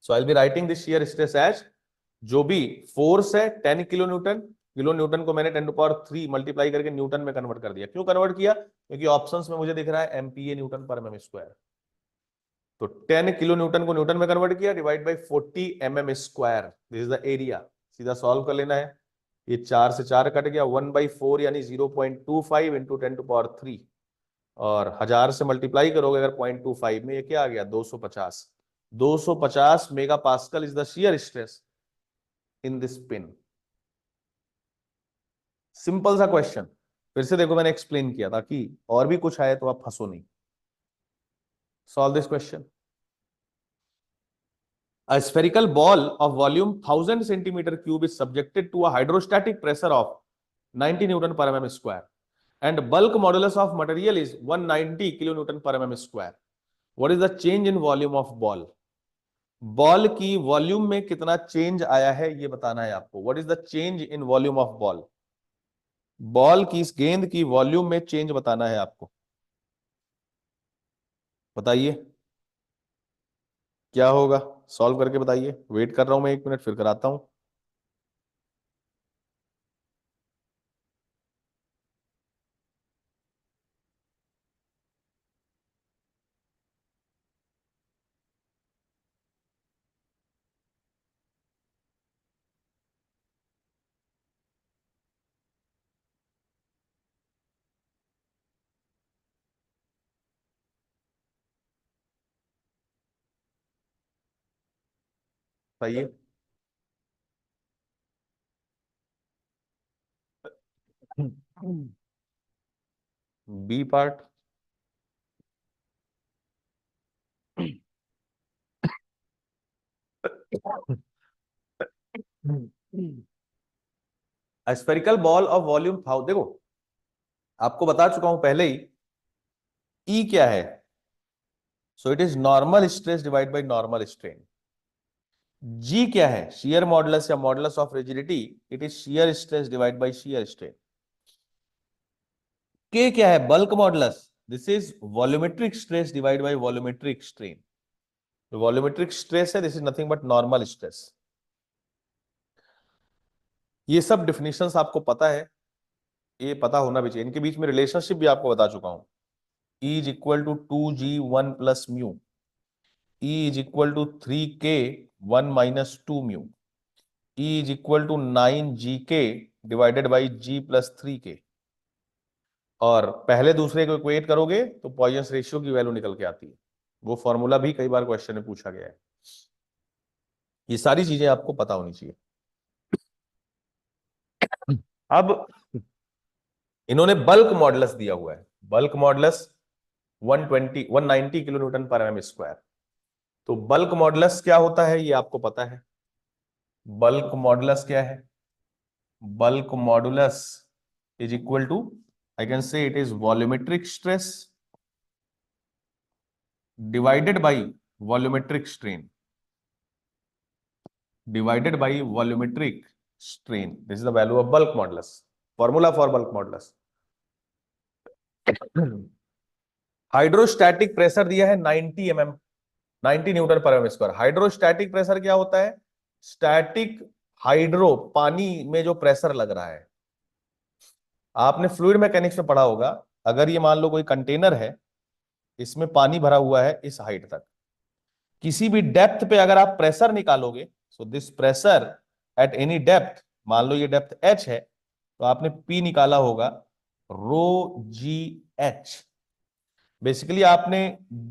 so I'll be writing this shear stress as, जो भी फोर्स है 10 किलो न्यूटन, किलो न्यूटन को मैंने 10 टू पावर 3 मल्टीप्लाई करके न्यूटन में कन्वर्ट कर दिया। क्यों कन्वर्ट किया? क्योंकि ऑप्शंस में मुझे दिख रहा है एमपीए न्यूटन पर एमएम स्क्वायर, तो 10 किलो न्यूटन को न्यूटन में कन्वर्ट किया, divide by 40 mm square, this is the area. सीधा सॉल्व कर लेना है, ये 4 से 4 कट गया, 1/4 यानी 0.25 इंटू 10 टू पावर 3, और 1000 से मल्टीप्लाई करोगे अगर 0.25 में, ये क्या आ गया 250। 250 mega pascal is the shear stress in this pin. Simple सा क्वेश्चन, फिर से देखो मैंने एक्सप्लेन किया ताकि और भी कुछ आए तो आप फंसो नहीं। Solve this question. A spherical ball of volume 1000 centimeter cube is subjected to a hydrostatic pressure of 90 Newton per mm square and bulk modulus of material is 190 kilonewton per mm square. What is the change in volume of ball? Ball की वॉल्यूम में कितना चेंज आया है ये बताना है आपको। What is the change in volume of ball? Ball की, इस गेंद की वॉल्यूम में चेंज बताना है आपको। बताइए क्या होगा, सॉल्व करके बताइए। वेट कर रहा हूं मैं 1 मिनट, फिर कराता हूं। बताइए। B part. Spherical ball of volume था, देखो आपको बता चुका हूं पहले ही, ई क्या है। So it is normal stress divide by normal strain. G क्या है? शियर मॉडुलस या modulus of rigidity, it is shear stress divide by shear strain. K क्या है? Bulk modulus, this is volumetric stress divide by volumetric strain. Volumetric stress है, this is nothing but normal stress. ये सब डिफिनेशंस आपको पता है, ये पता होना भी चाहिए। इनके बीच में रिलेशनशिप भी आपको बता चुका हूं। E is equal to 2G1 plus mu, E is equal to 3K1 minus 2 mu, E is equal to 9GK divided by G plus 3K। और पहले दूसरे को इक्वेट करोगे तो पॉइजन रेशियो की वैल्यू निकल के आती है। वो फॉर्मूला भी कई बार क्वेश्चन में पूछा गया है। ये सारी चीजें आपको पता होनी चाहिए। अब इन्होंने बल्क मॉडुलस दिया हुआ है, बल्क मॉडुलस 190 किलो न्यूटन पर एम स्क्वायर। तो बल्क मॉडुलस क्या होता है ये आपको पता है। बल्क मॉडुलस क्या है? Bulk modulus is equal to, I can say it is volumetric stress divided by volumetric strain, divided by volumetric strain. This is the value of bulk modulus. Formula for bulk modulus. Hydrostatic pressure दिया है 90 mm, 90 न्यूटन पर एम स्क्वायर। हाइड्रोस्टैटिक प्रेशर क्या होता है? स्टैटिक हाइड्रो, पानी में जो प्रेशर लग रहा है। आपने फ्लूइड मैकेनिक्स में पढ़ा होगा, अगर ये मान लो कोई कंटेनर है, इसमें पानी भरा हुआ है इस हाइट तक, किसी भी डेप्थ पे अगर आप प्रेशर निकालोगे, so this pressure at any depth, मान लो ये डेप्थ h है, तो आपने P निकाला होगा ρgh। बेसिकली आपने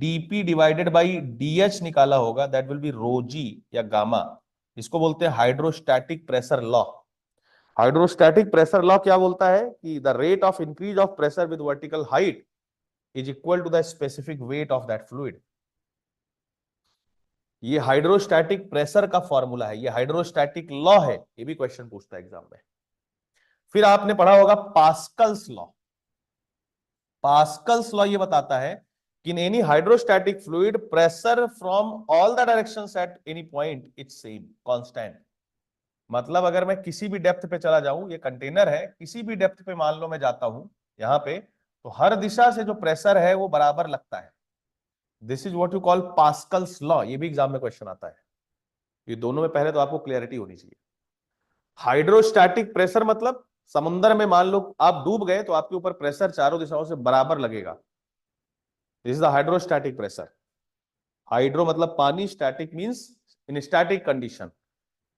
dP डिवाइडेड बाई DH निकाला होगा, दैट विल बी ρg या गामा। इसको बोलते हैं hydrostatic pressure law. Hydrostatic pressure law क्या बोलता है कि the rate of increase of pressure with vertical height is equal to the specific weight of that fluid. ये हाइड्रोस्टैटिक प्रेशर का फॉर्मूला है, ये हाइड्रोस्टैटिक लॉ है, ये भी क्वेश्चन पूछता है एग्जाम में। फिर आपने पढ़ा होगा पास्कल्स लॉ। पास्कल्स लॉ ये बताता है कि in any hydrostatic fluid pressure from all the directions at any point it's same, constant. मतलब अगर मैं किसी भी डेप्थ पे चला जाऊं, ये कंटेनर है, किसी भी डेप्थ पे मान लो मैं जाता हूं यहां पे, तो हर दिशा से जो प्रेशर है वो बराबर लगता है। This is what you call Pascal's law. ये भी एग्जाम में क्वेश्चन आता है। ये दोनों में पहले तो आपको क्लियरिटी होनी चाहिए। हाइड्रोस्टैटिक प्रेशर मतलब समुद्र में मान लो आप डूब गए तो आपके ऊपर प्रेशर चारों दिशाओं से बराबर लगेगा। This is the hydrostatic pressure. Hydro मतलब पानी, स्टैटिक मींस इन स्टैटिक कंडीशन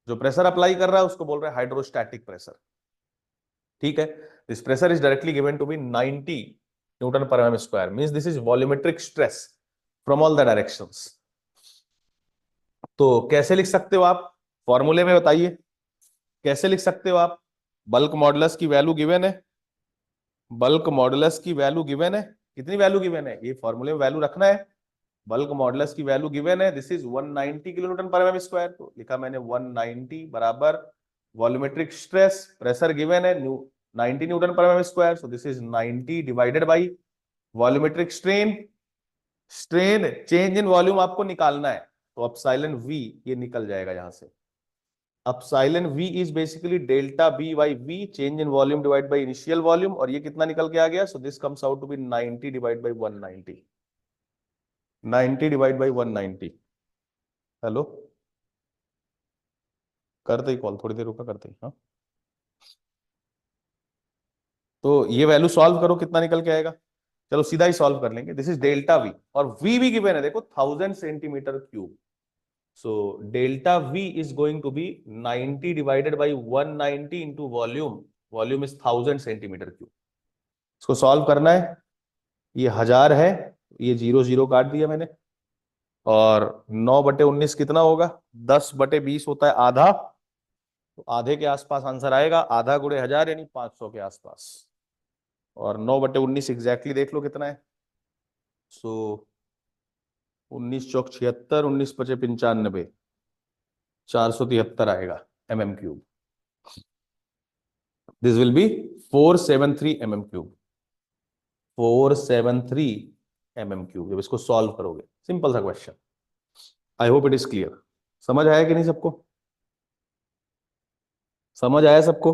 जो प्रेशर अप्लाई कर रहा है उसको बोल रहे हैं हाइड्रोस्टैटिक प्रेशर। ठीक है। This pressure is directly given to be 90 newton पर M square, means this is volumetric stress from all the directions. तो कैसे लिख सकते हो आप, फॉर्मूले में बताइए कैसे लिख सकते हो आप। बल्क मॉडुलस की वैल्यू गिवन है, बल्क मॉडुलस की वैल्यू गिवन है, कितनी वैल्यू गिवन है, ये फॉर्मूले में वैल्यू रखना है। बल्क मॉडुलस की वैल्यू गिवन है, दिस इज 190 किलो न्यूटन पर एम स्क्वायर, तो लिखा मैंने 190 बराबर वॉल्यूमेट्रिक स्ट्रेस, प्रेशर गिवन है 90 न्यूटन पर M square, so this is 90 divided by volumetric strain. Strain change in volume आपको निकालना है, तो एप्सिलॉन वी ये निकल जाएगा यहां से। Epsilon v is basically delta v by we, change in volume divide by initial volume, और ये कितना निकल के आ गया, so this comes out to be 90 divide by 190, 90 divide by 190। Hello, करते ही कॉल, थोड़ी देर रुका करते ही। हाँ, तो ये वैल्यू सॉल्व करो कितना निकल के आएगा। चलो सीधा ही सॉल्व कर लेंगे। दिस इज डेल्टा वी और वी भी गिवन है, देखो 1000 centimetre cube. So delta v is going to be 90 divided by 190 into volume, volume is 1000 centimetre cube. इसको सॉल्व करना है। ये 1000 है, ये 0 0 काट दिया मैंने, और 9/19 कितना होगा, 10/20 होता है आधा, तो आधे के आसपास आंसर आएगा। आधा गुणे 1000 यानी 500 के आसपास, और 9/19 एग्जैक्टली देख लो कितना है। सो 19 चौक 76, 19 पचे 95, 473 आएगा mm cube. This will B 473 mm cube, 473 mm cube. जब इसको सॉल्व करोगे, सिंपल सा question. I hope it is clear. समझ आया कि नहीं सबको, समझ आया सबको।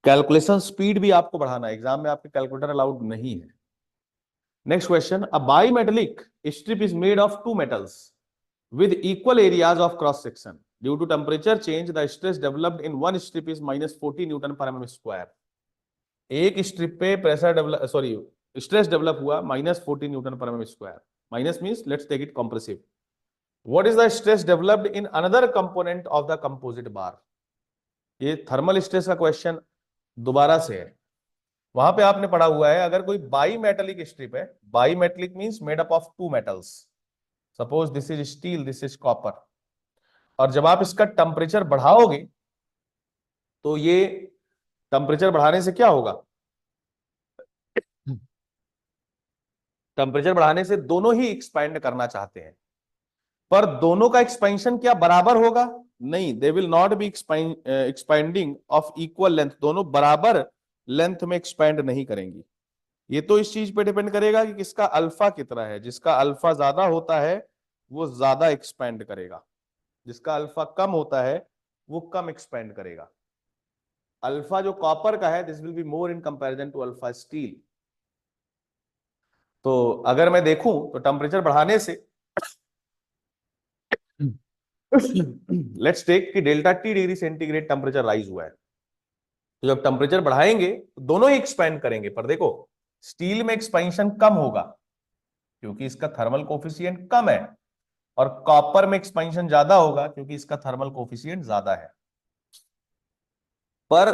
कैलकुलेशन स्पीड भी आपको बढ़ाना है, एग्जाम में आपके कैलकुलेटर अलाउड नहीं है। Next question, a bimetallic strip is made of two metals with equal areas of cross section. Due to temperature change, the stress developed in one strip is -40 newton per mm square. एक स्ट्रिप पे pressure develop, sorry, stress develop हुआ -40 newton per mm square. Minus means let's take it compressive. What is the stress developed in another component of the composite bar. ये थर्मल स्ट्रेस का क्वेश्चन दोबारा से है। वहां पे आपने पढ़ा हुआ है, अगर कोई बाई मेटेलिक स्ट्रिप है, bimetallic means made up of two metals, suppose this is steel, this is copper, और जब आप इसका टेम्परेचर बढ़ाओगे तो ये टेम्परेचर बढ़ाने से क्या होगा, टेम्परेचर बढ़ाने से दोनों ही एक्सपैंड करना चाहते हैं, पर दोनों का एक्सपेंशन क्या बराबर होगा, नहीं, they will not B expanding of equal length, दोनों बराबर लेंथ में एक्सपेंड नहीं करेंगी। ये तो इस चीज पे डिपेंड करेगा कि किसका अल्फा कितना है, जिसका अल्फा ज्यादा होता है वो ज्यादा एक्सपेंड करेगा, जिसका अल्फा कम होता है वो कम एक्सपेंड करेगा। अल्फा जो कॉपर का है, this will be more in comparison to alpha steel. तो अगर मैं देखूं तो टेम्परेचर बढ़ाने से लेट्स टेक कि delta T degree centigrade temperature rise हुआ है, तो जब टेम्परेचर बढ़ाएंगे तो दोनों ही एक्सपैंड करेंगे, पर देखो स्टील में एक्सपेंशन कम होगा क्योंकि इसका थर्मल कोफिशिएंट कम है, और कॉपर में एक्सपेंशन ज्यादा होगा क्योंकि इसका थर्मल कोफिशिएंट ज्यादा है। पर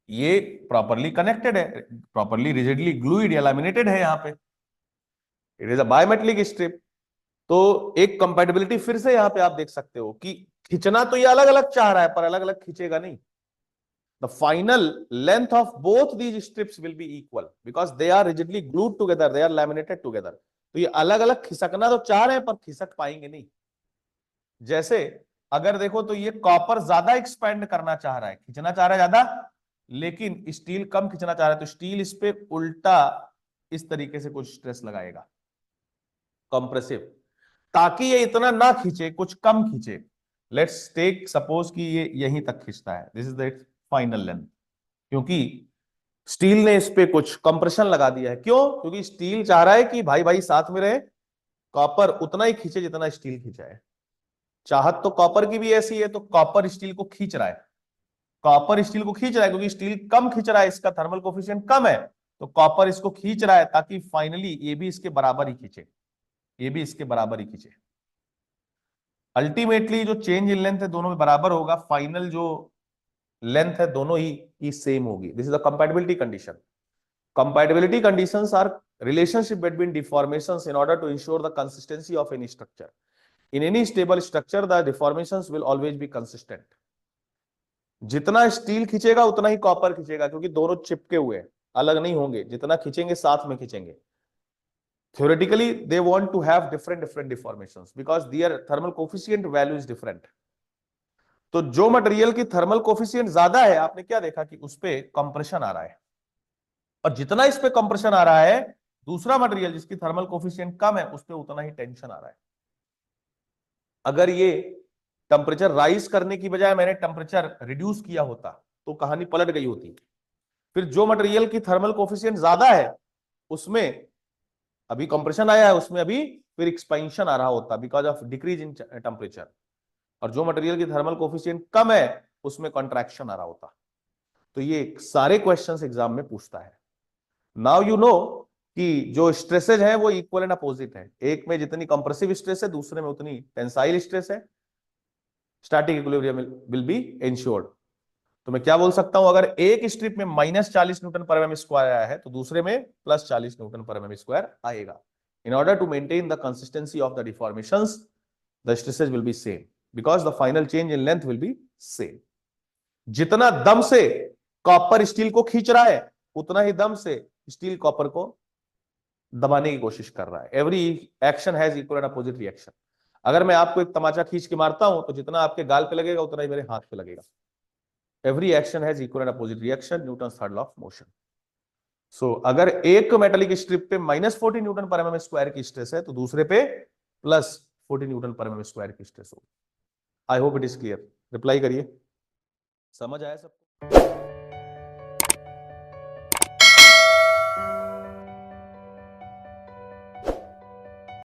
ये प्रॉपरली कनेक्टेड है, प्रॉपरली रिजिडली ग्लूइड या लैमिनेटेड है, यहाँ पे it is a bimetallic strip. तो एक कंपैटिबिलिटी फिर से यहां पे आप देख सकते हो कि खींचना तो ये अलग अलग चाह रहा है पर अलग अलग खींचेगा नहीं। The final length of both these strips will be equal because they are rigidly glued together, they are laminated together. तो ये अलग अलग खिसकना तो चाह रहे हैं पर खिसक पाएंगे नहीं। जैसे अगर देखो तो ये कॉपर ज्यादा एक्सपेंड करना चाह रहा है, खींचना चाह रहा है ज्यादा, लेकिन स्टील कम खींचना चाह रहा है, तो स्टील इस पे उल्टा इस तरीके से कुछ स्ट्रेस लगाएगा, कंप्रेसिव, ताकि ये इतना ना खींचे, कुछ कम खींचे। लेट्स टेक सपोज कि ये यहीं तक खींचता है, this is the final length, क्योंकि स्टील ने इस पे कुछ कंप्रेशन लगा दिया है। क्यों? क्योंकि स्टील चाह रहा है कि भाई भाई साथ में रहे, कॉपर उतना ही खींचे जितना स्टील खींचा है। चाहत तो कॉपर की भी ऐसी है, तो कॉपर स्टील को खींच रहा है, कॉपर स्टील को खींच रहा है क्योंकि स्टील कम खींच रहा है, इसका थर्मल कोफिशिएंट कम है, तो कॉपर इसको खींच रहा है ताकि फाइनली ये भी इसके बराबर ही खींचे, ये भी इसके बराबर ही खींचे। अल्टीमेटली जो चेंज इन लेंथ है दोनों में बराबर होगा, फाइनल जो लेंथ है दोनों ही की सेम होगी। This is the compatibility condition. Compatibility conditions are relationship between deformations in order to ensure the consistency of any structure. In any stable structure, the deformations will always be consistent. जितना स्टील खींचेगा उतना ही कॉपर खींचेगा, क्योंकि दोनों चिपके हुए हैं, अलग नहीं होंगे, जितना खींचेंगे साथ में खींचेंगे। Theoretically, they want to have different deformations because their thermal coefficient value is different. तो जो मटेरियल की थर्मल कोफिशिएंट ज्यादा है, आपने क्या देखा कि उस पे कंप्रेशन आ रहा है, और जितना इस पे कंप्रेशन आ रहा है, दूसरा मटेरियल जिसकी थर्मल कोफिशिएंट कम है उस पे उतना ही टेंशन आ रहा है। अगर ये टेम्परेचर राइज करने की बजाय मैंने टेम्परेचर रिड्यूस किया होता तो कहानी पलट गई होती। फिर जो मटेरियल की थर्मल कोफिशिएंट ज्यादा है उसमें अभी कंप्रेशन आया है, उसमें अभी फिर एक्सपेंशन आ रहा होता because of decrease in temperature, और जो मटेरियल की थर्मल कोफिशिएंट कम है उसमें कॉन्ट्रैक्शन आ रहा होता। तो ये सारे क्वेश्चंस एग्जाम में पूछता है। नाउ यू नो कि जो स्ट्रेसेज है वो इक्वल एंड अपोजिट है, एक में जितनी कंप्रेसिव स्ट्रेस है दूसरे में उतनी टेंसाइल स्ट्रेस है, static equilibrium will be ensured. तो मैं क्या बोल सकता हूं, अगर एक स्ट्रिप में -40 न्यूटन पर एमएम स्क्वायर आया है तो दूसरे में +40 न्यूटन पर एमएम स्क्वायर आएगा। In order to maintain the consistency of the deformations the stresses will be same because the final change in length will be same. जितना दम से कॉपर स्टील को खींच रहा है उतना ही दम से स्टील कॉपर को दबाने की कोशिश कर रहा है। Every action has equal and opposite reaction. अगर मैं आपको एक तमाचा खींच के मारता हूं तो जितना आपके गाल पे लगेगा उतना ही मेरे हाथ पे लगेगा। Every action has equal and opposite reaction, Newton's third law of motion. सो अगर एक मेटालिक स्ट्रिप पे -40 न्यूटन पर एमएम स्क्वायर की स्ट्रेस है तो दूसरे पे +40 न्यूटन पर एमएम स्क्वायर की स्ट्रेस होगी। आई hope it is clear. Reply करिए, समझ आया सबको?